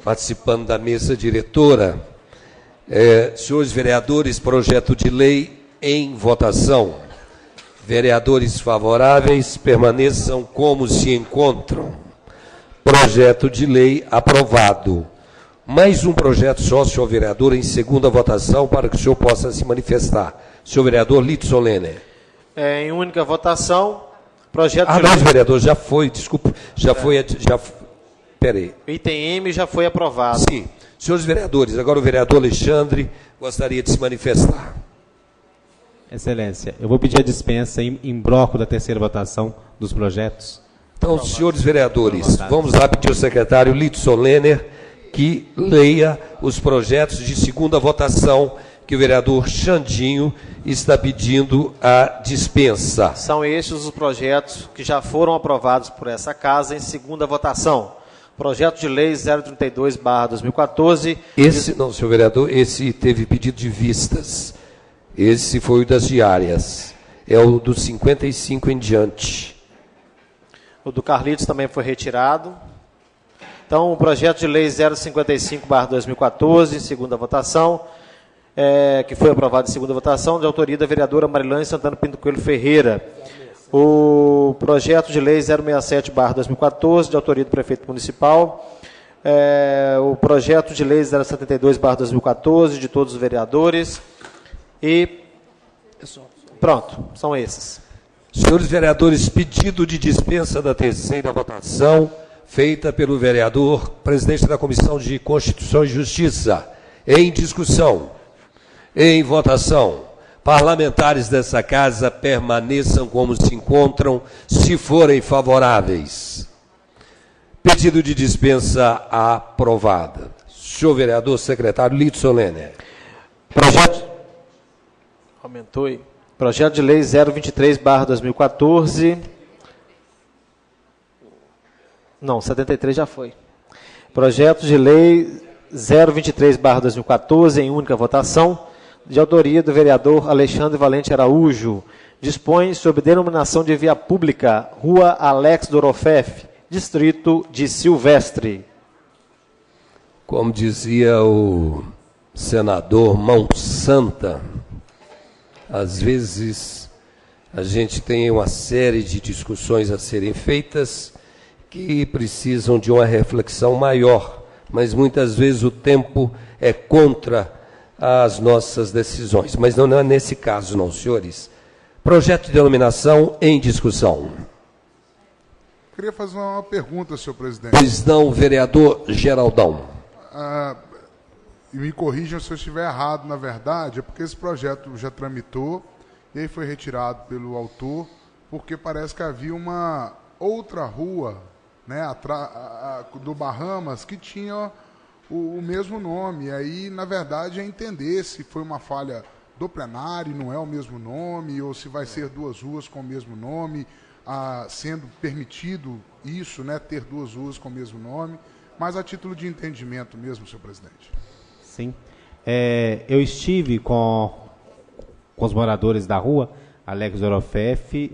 participando da mesa diretora. Senhores vereadores, projeto de lei em votação. Vereadores favoráveis permaneçam como se encontram. Projeto de lei aprovado. Mais um projeto só, senhor vereador, em segunda votação, para que o senhor possa se manifestar. Senhor vereador Lito Solene. Em única votação, projeto de lei... não, vereador, já foi, desculpa, peraí. O item M já foi aprovado. Sim. Senhores vereadores, agora o vereador Alexandre gostaria de se manifestar. Excelência, eu vou pedir a dispensa em bloco da terceira votação dos projetos. Então, senhores vereadores, vamos lá pedir ao secretário Lito Solene que leia os projetos de segunda votação que o vereador Xandinho está pedindo a dispensa. São estes os projetos que já foram aprovados por essa casa em segunda votação. Projeto de lei 032/2014. Esse, não, senhor vereador, esse teve pedido de vistas. Esse foi o das diárias. É o dos 55 em diante. O do Carlitos também foi retirado. Então, o projeto de lei 055/2014, segunda votação, que foi aprovado em segunda votação, de autoria da vereadora Marilane Santana Pinto Coelho Ferreira. O projeto de lei 067/2014, de autoria do prefeito municipal. O projeto de lei 072/2014, de todos os vereadores. E pronto, são esses. Senhores vereadores, pedido de dispensa da terceira votação, feita pelo vereador, presidente da Comissão de Constituição e Justiça. Em discussão, em votação, parlamentares dessa casa permaneçam como se encontram, se forem favoráveis. Pedido de dispensa aprovada. Senhor vereador secretário Lito Solene. Projeto... Aumentou aí. Projeto de lei 023/2014. Não, 73 já foi. Projeto de lei 023/2014, em única votação, de autoria do vereador Alexandre Valente Araújo. Dispõe sobre denominação de via pública, Rua Alex Dorofeff, distrito de Silvestre. Como dizia o senador Mão Santa, às vezes a gente tem uma série de discussões a serem feitas que precisam de uma reflexão maior, mas muitas vezes o tempo é contra as nossas decisões. Mas não é nesse caso, não, senhores. Projeto de denominação em discussão. Queria fazer uma pergunta, senhor presidente. Pois não, vereador Geraldão. E me corrijam se eu estiver errado, na verdade, é porque esse projeto já tramitou e aí foi retirado pelo autor, porque parece que havia uma outra rua, né, do Bahamas, que tinha o mesmo nome. E aí, na verdade, é entender se foi uma falha do plenário, não é o mesmo nome, ou se vai ser duas ruas com o mesmo nome, sendo permitido isso, né, ter duas ruas com o mesmo nome, mas a título de entendimento mesmo, senhor presidente. Sim. Eu estive com os moradores da rua Alex Dorofeff,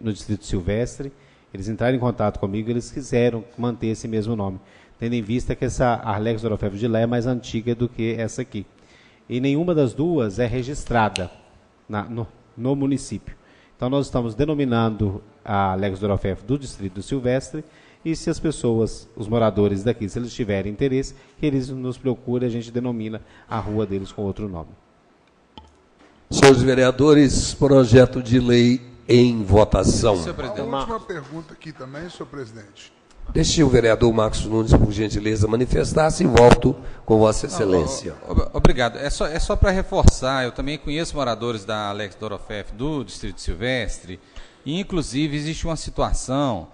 no distrito Silvestre. Eles entraram em contato comigo, eles quiseram manter esse mesmo nome, tendo em vista que essa Alex Dorofeff de lá é mais antiga do que essa aqui. E nenhuma das duas é registrada no município. Então, nós estamos denominando a Alex Dorofeff do distrito do Silvestre, e se as pessoas, os moradores daqui, se eles tiverem interesse, que eles nos procurem, a gente denomina a rua deles com outro nome. Senhores vereadores, projeto de lei em votação. Uma última pergunta aqui também, senhor presidente. Deixe o vereador Marcos Nunes, por gentileza, manifestar-se e volto com Vossa Excelência. Obrigado. É só para reforçar, eu também conheço moradores da Alex Dorofeff do Distrito Silvestre, E, inclusive, existe uma situação,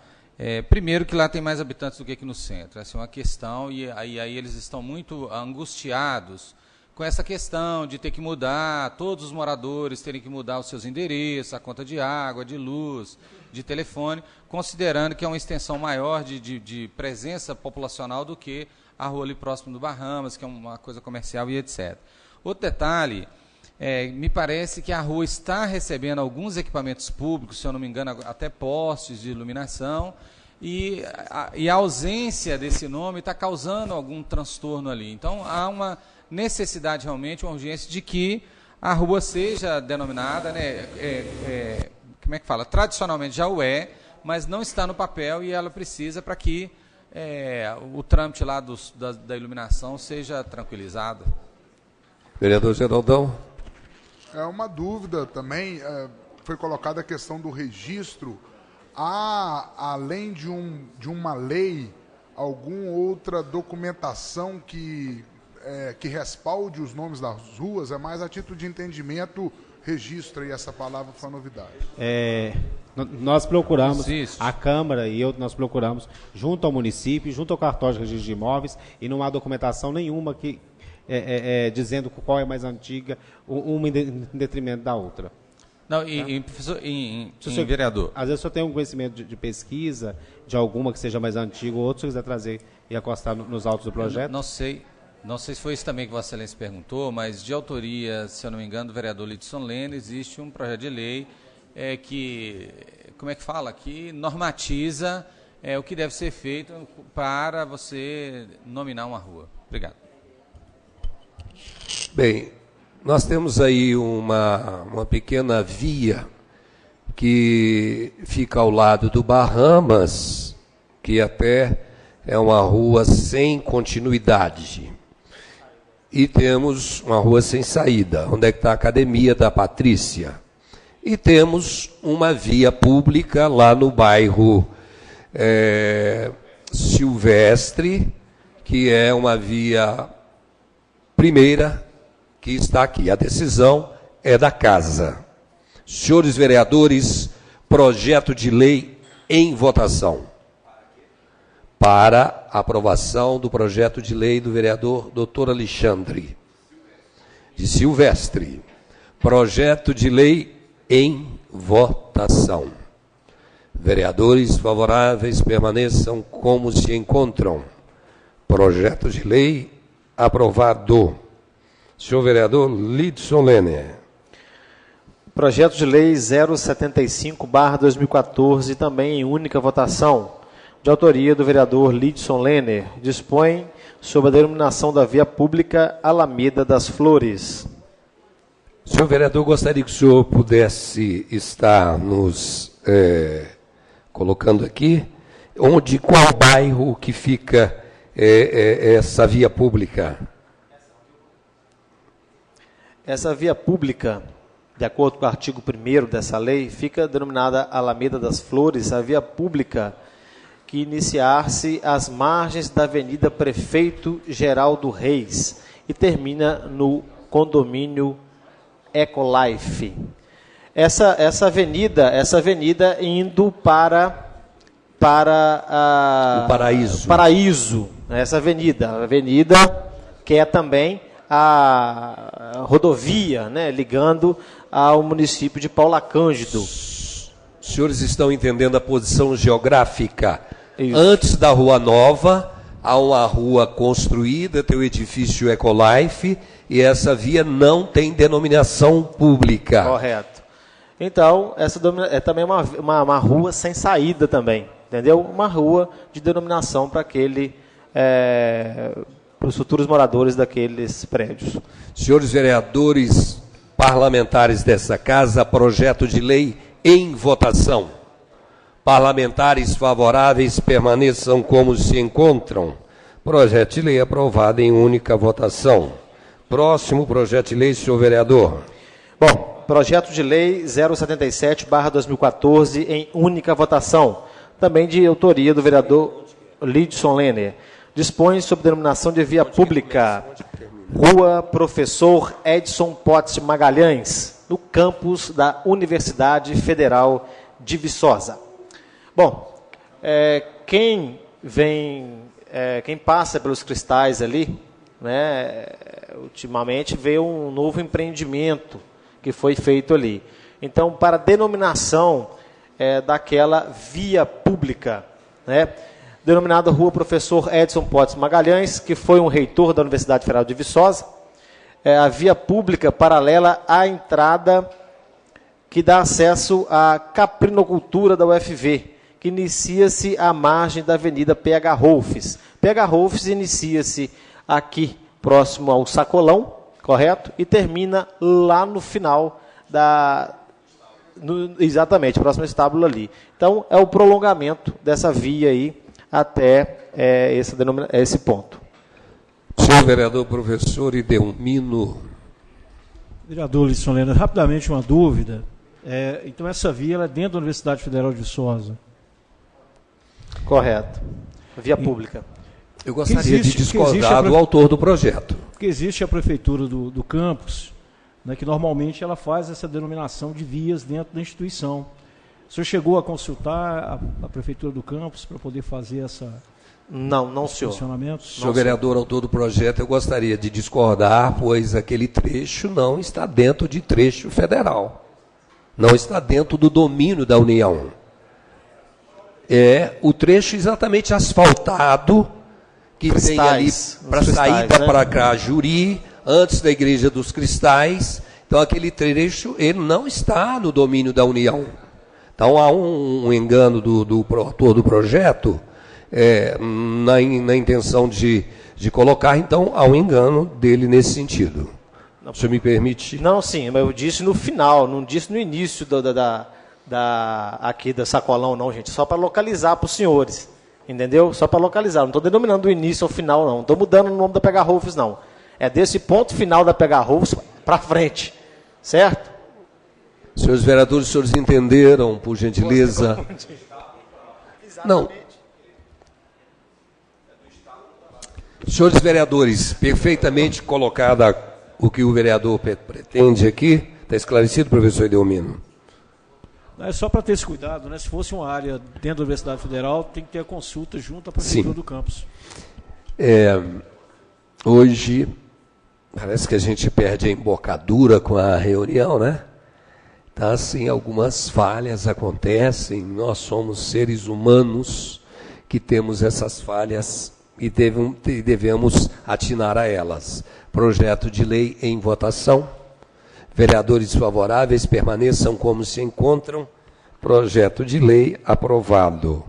primeiro que lá tem mais habitantes do que aqui no centro, essa é uma questão, e aí eles estão muito angustiados com essa questão de ter que mudar, todos os moradores terem que mudar os seus endereços, a conta de água, de luz, de telefone, considerando que é uma extensão maior de presença populacional do que a rua ali próximo do Bahamas, que é uma coisa comercial e etc. Outro detalhe, me parece que a rua está recebendo alguns equipamentos públicos, se eu não me engano, até postes de iluminação, e a ausência desse nome está causando algum transtorno ali. Então, há uma necessidade realmente, uma urgência de que a rua seja denominada, como é que fala? Tradicionalmente já o é, mas não está no papel e ela precisa para que o trâmite lá da iluminação seja tranquilizado. Vereador Geraldão. É uma dúvida também, foi colocada a questão do registro. Há, além de uma lei, alguma outra documentação que respalde os nomes das ruas? É mais a título de entendimento, registro, e essa palavra foi uma novidade. Nós procuramos, a Câmara e nós procuramos, junto ao município, junto ao cartório de registro de imóveis, e não há documentação nenhuma que dizendo qual é mais antiga, uma em detrimento da outra. Não, professor, vereador. Às vezes o senhor tem um conhecimento de pesquisa, de alguma que seja mais antiga, ou outro, se quiser trazer e acostar nos autos do projeto. Não sei se foi isso também que Vossa Excelência perguntou, mas de autoria, se eu não me engano, do vereador Lidson Lene, existe um projeto de lei que, como é que fala, que normatiza o que deve ser feito para você nominar uma rua. Obrigado. Bem, nós temos aí uma pequena via que fica ao lado do Bahamas, que até é uma rua sem continuidade. E temos uma rua sem saída, onde é que está a Academia da Patrícia. E temos uma via pública lá no bairro Silvestre, que é uma via primeira que está aqui. A decisão é da Casa. Senhores vereadores, projeto de lei em votação. Para aprovação do projeto de lei do vereador Dr. Alexandre de Silvestre. Projeto de lei em votação. Vereadores favoráveis permaneçam como se encontram. Projeto de lei aprovado. Senhor vereador Lidson Lene. Projeto de lei 075/2014, também em única votação, de autoria do vereador Lidson Lene, dispõe sobre a denominação da via pública Alameda das Flores. Senhor vereador, gostaria que o senhor pudesse estar nos colocando aqui, qual bairro que fica essa via pública? Essa via pública, de acordo com o artigo 1º dessa lei, fica denominada Alameda das Flores, a via pública que iniciar-se às margens da Avenida Prefeito Geraldo Reis e termina no condomínio Ecolife. Essa avenida indo para o Paraíso. Paraíso, essa avenida que é também a rodovia, né, ligando ao município de Paula Cândido. Os senhores estão entendendo a posição geográfica? Isso. Antes da Rua Nova, há uma rua construída, tem o edifício Ecolife, e essa via não tem denominação pública. Correto. Então, essa é também uma rua sem saída também, entendeu? Uma rua de denominação para os futuros moradores daqueles prédios. Senhores vereadores parlamentares dessa casa, projeto de lei em votação. Parlamentares favoráveis permaneçam como se encontram. Projeto de lei aprovado em única votação. Próximo projeto de lei, senhor vereador. Bom, projeto de lei 077/2014 em única votação. Também de autoria do vereador Lidson Lene. Dispõe sobre denominação de via pública Rua Professor Edson Potts Magalhães, no campus da Universidade Federal de Viçosa. Bom, quem passa pelos cristais ali, né, ultimamente vê um novo empreendimento que foi feito ali. Então, para a denominação daquela via pública, né, denominada Rua Professor Edson Potts Magalhães, que foi um reitor da Universidade Federal de Viçosa, a via pública paralela à entrada que dá acesso à caprinocultura da UFV, que inicia-se à margem da Avenida PH Rolfes. PH Rolfes inicia-se aqui, próximo ao Sacolão, correto? E termina lá no final exatamente, próximo ao estábulo ali. Então, é o prolongamento dessa via aí até esse ponto. Senhor vereador professor Edelmino. Vereador Lidson Lênin, rapidamente uma dúvida. Então, essa via ela é dentro da Universidade Federal de Viçosa? Correto. Via pública. Eu gostaria de discordar do autor do projeto. Porque existe a prefeitura do campus, né, que normalmente ela faz essa denominação de vias dentro da instituição. O senhor chegou a consultar a prefeitura do campus para poder fazer Não, senhor. Funcionamento? Senhor vereador, autor do projeto, eu gostaria de discordar, pois aquele trecho não está dentro de trecho federal. Não está dentro do domínio da União. É o trecho exatamente asfaltado que tem ali para saída para Crajuri, antes da Igreja dos Cristais. Então, aquele trecho ele não está no domínio da União. Então, há um engano do autor do projeto, na intenção de colocar, então, há um engano dele nesse sentido. O senhor me permite? Não, sim, mas eu disse no final, não disse no início aqui da Sacolão, não, gente. Só para localizar para os senhores, entendeu? Só para localizar. Não estou denominando do início ao final, não. Não estou mudando o nome da PH Rolfes, não. É desse ponto final da PH Rolfes para frente, certo? Senhores vereadores, os senhores entenderam, por gentileza? Não. Senhores vereadores, perfeitamente colocada o que o vereador pretende aqui. Está esclarecido, professor Edelmino? É só para ter esse cuidado, né? Se fosse uma área dentro da Universidade Federal, tem que ter a consulta junto à prefeitura do campus. Hoje, parece que a gente perde a embocadura com a reunião, né? Então, assim, algumas falhas acontecem, nós somos seres humanos que temos essas falhas e devemos atinar a elas. Projeto de lei em votação. Vereadores favoráveis permaneçam como se encontram. Projeto de lei aprovado.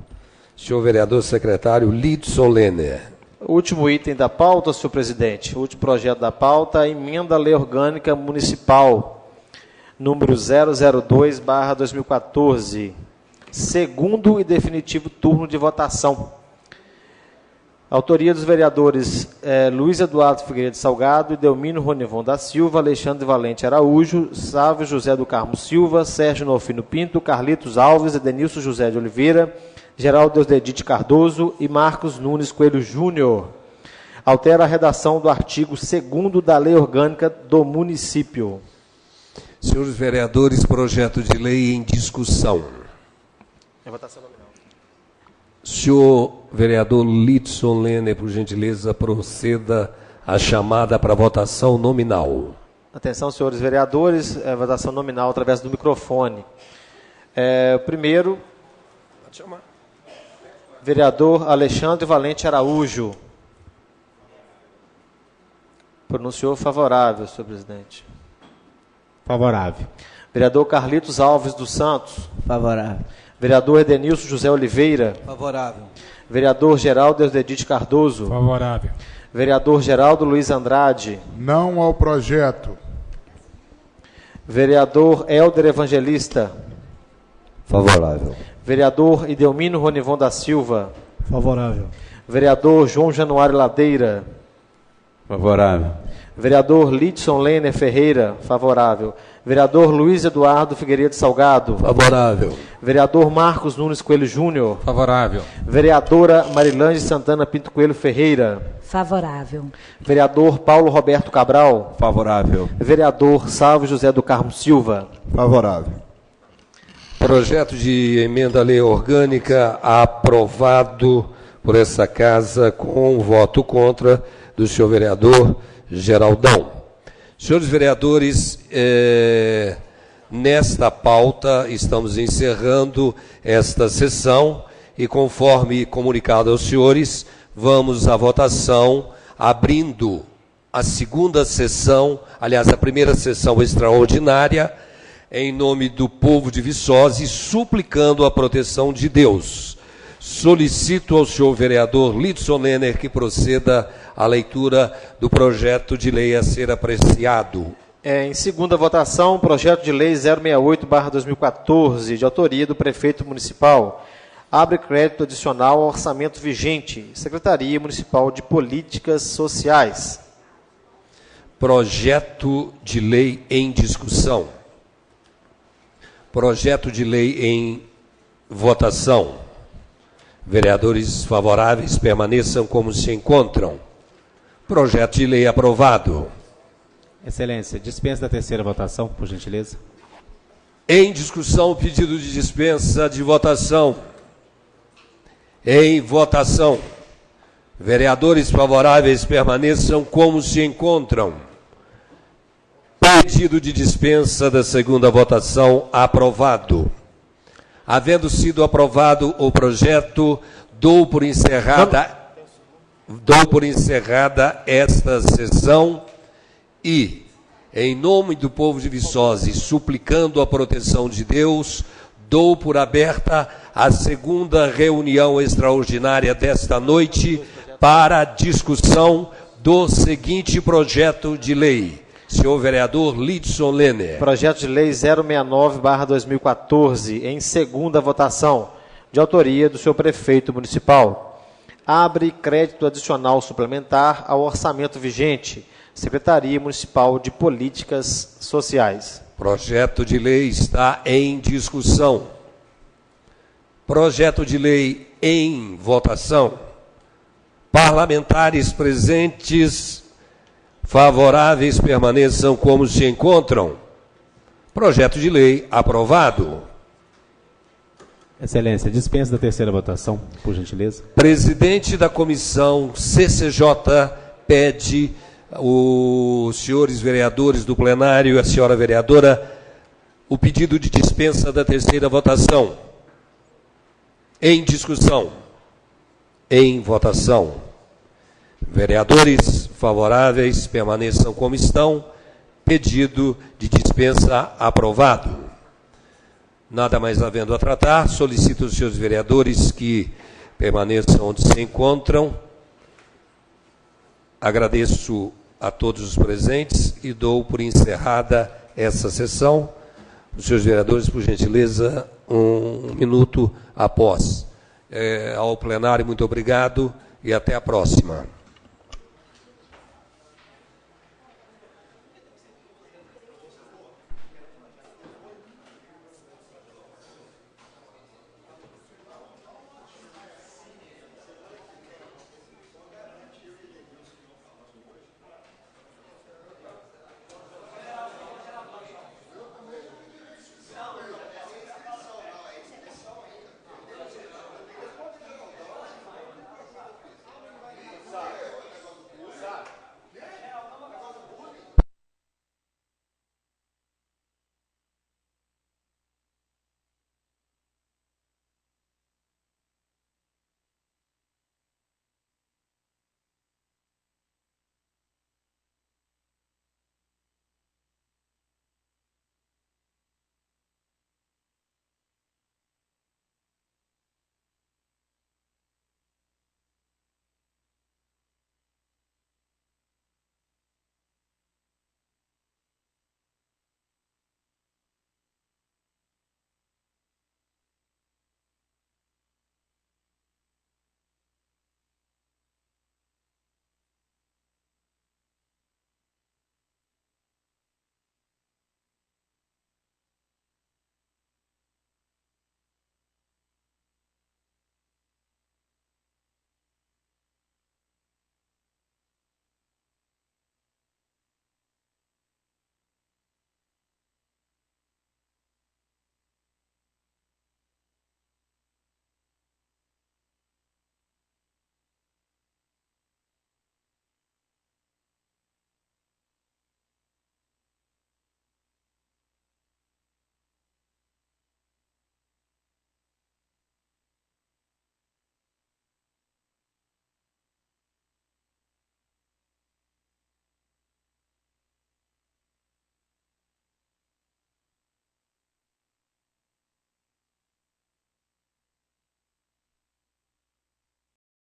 Senhor vereador secretário Lidson Lênin. Último item da pauta, senhor presidente. Último projeto da pauta, emenda à Lei Orgânica Municipal, número 002/2014. Segundo e definitivo turno de votação. Autoria dos vereadores Luiz Eduardo Figueiredo Salgado, Edelmino Ronivon da Silva, Alexandre Valente Araújo, Sávio José do Carmo Silva, Sérgio Nofino Pinto, Carlitos Alves, Edenilson José de Oliveira, Geraldo Deusdedite Cardoso e Marcos Nunes Coelho Júnior. Altera a redação do artigo 2º da Lei Orgânica do Município. Senhores vereadores, projeto de lei em discussão. Em votação nominal. Senhor vereador Lidson Lênin, por gentileza, proceda a chamada para votação nominal. Atenção, senhores vereadores, votação nominal através do microfone. Primeiro, pode chamar. Vereador Alexandre Valente Araújo. Pronunciou favorável, senhor presidente. Favorável. Vereador Carlitos Alves dos Santos. Favorável. Vereador Edenilson José Oliveira. Favorável. Vereador Geraldo Deusdedite Cardoso. Favorável. Vereador Geraldo Luiz Andrade. Não ao projeto. Vereador Helder Evangelista. Favorável. Vereador Edelmino Ronivon da Silva. Favorável. Vereador João Januário Ladeira. Favorável. Vereador Lidson Lênin Ferreira. Favorável. Vereador Luiz Eduardo Figueiredo Salgado. Favorável. Vereador Marcos Nunes Coelho Júnior. Favorável. Vereadora Marilânge Santana Pinto Coelho Ferreira. Favorável. Vereador Paulo Roberto Cabral. Favorável. Vereador Sávio José do Carmo Silva. Favorável. Projeto de emenda à lei orgânica aprovado por essa casa com voto contra do senhor vereador Geraldão. Senhores vereadores, nesta pauta estamos encerrando esta sessão e, conforme comunicado aos senhores, vamos à votação, abrindo a segunda sessão, aliás, a primeira sessão extraordinária, em nome do povo de Viçosa e suplicando a proteção de Deus. Solicito ao senhor vereador Lidson Lenner que proceda à leitura do projeto de lei a ser apreciado. Em segunda votação, projeto de lei 068/2014, de autoria do prefeito municipal. Abre crédito adicional ao orçamento vigente. Secretaria Municipal de Políticas Sociais. Projeto de lei em discussão. Projeto de lei em votação. Vereadores favoráveis permaneçam como se encontram. Projeto de lei aprovado. Excelência, dispensa da terceira votação, por gentileza. Em discussão, pedido de dispensa de votação. Em votação. Vereadores favoráveis permaneçam como se encontram. Pedido de dispensa da segunda votação aprovado. Havendo sido aprovado o projeto, dou por encerrada esta sessão e, em nome do povo de Viçosa, suplicando a proteção de Deus, dou por aberta a segunda reunião extraordinária desta noite para a discussão do seguinte projeto de lei. Senhor vereador Lidson Lenner. Projeto de lei 069/2014, em segunda votação, de autoria do senhor prefeito municipal. Abre crédito adicional suplementar ao orçamento vigente. Secretaria Municipal de Políticas Sociais. Projeto de lei está em discussão. Projeto de lei em votação. Parlamentares presentes favoráveis permaneçam como se encontram. Projeto de lei aprovado. Excelência, dispensa da terceira votação, por gentileza. Presidente da comissão CCJ pede os senhores vereadores do plenário e a senhora vereadora o pedido de dispensa da terceira votação. Em discussão. Em votação. Vereadores favoráveis permaneçam como estão. Pedido de dispensa aprovado. Nada mais havendo a tratar, solicito aos senhores vereadores que permaneçam onde se encontram. Agradeço a todos os presentes e dou por encerrada essa sessão. Os senhores vereadores, por gentileza, 1 minuto após. Ao plenário, muito obrigado e até a próxima.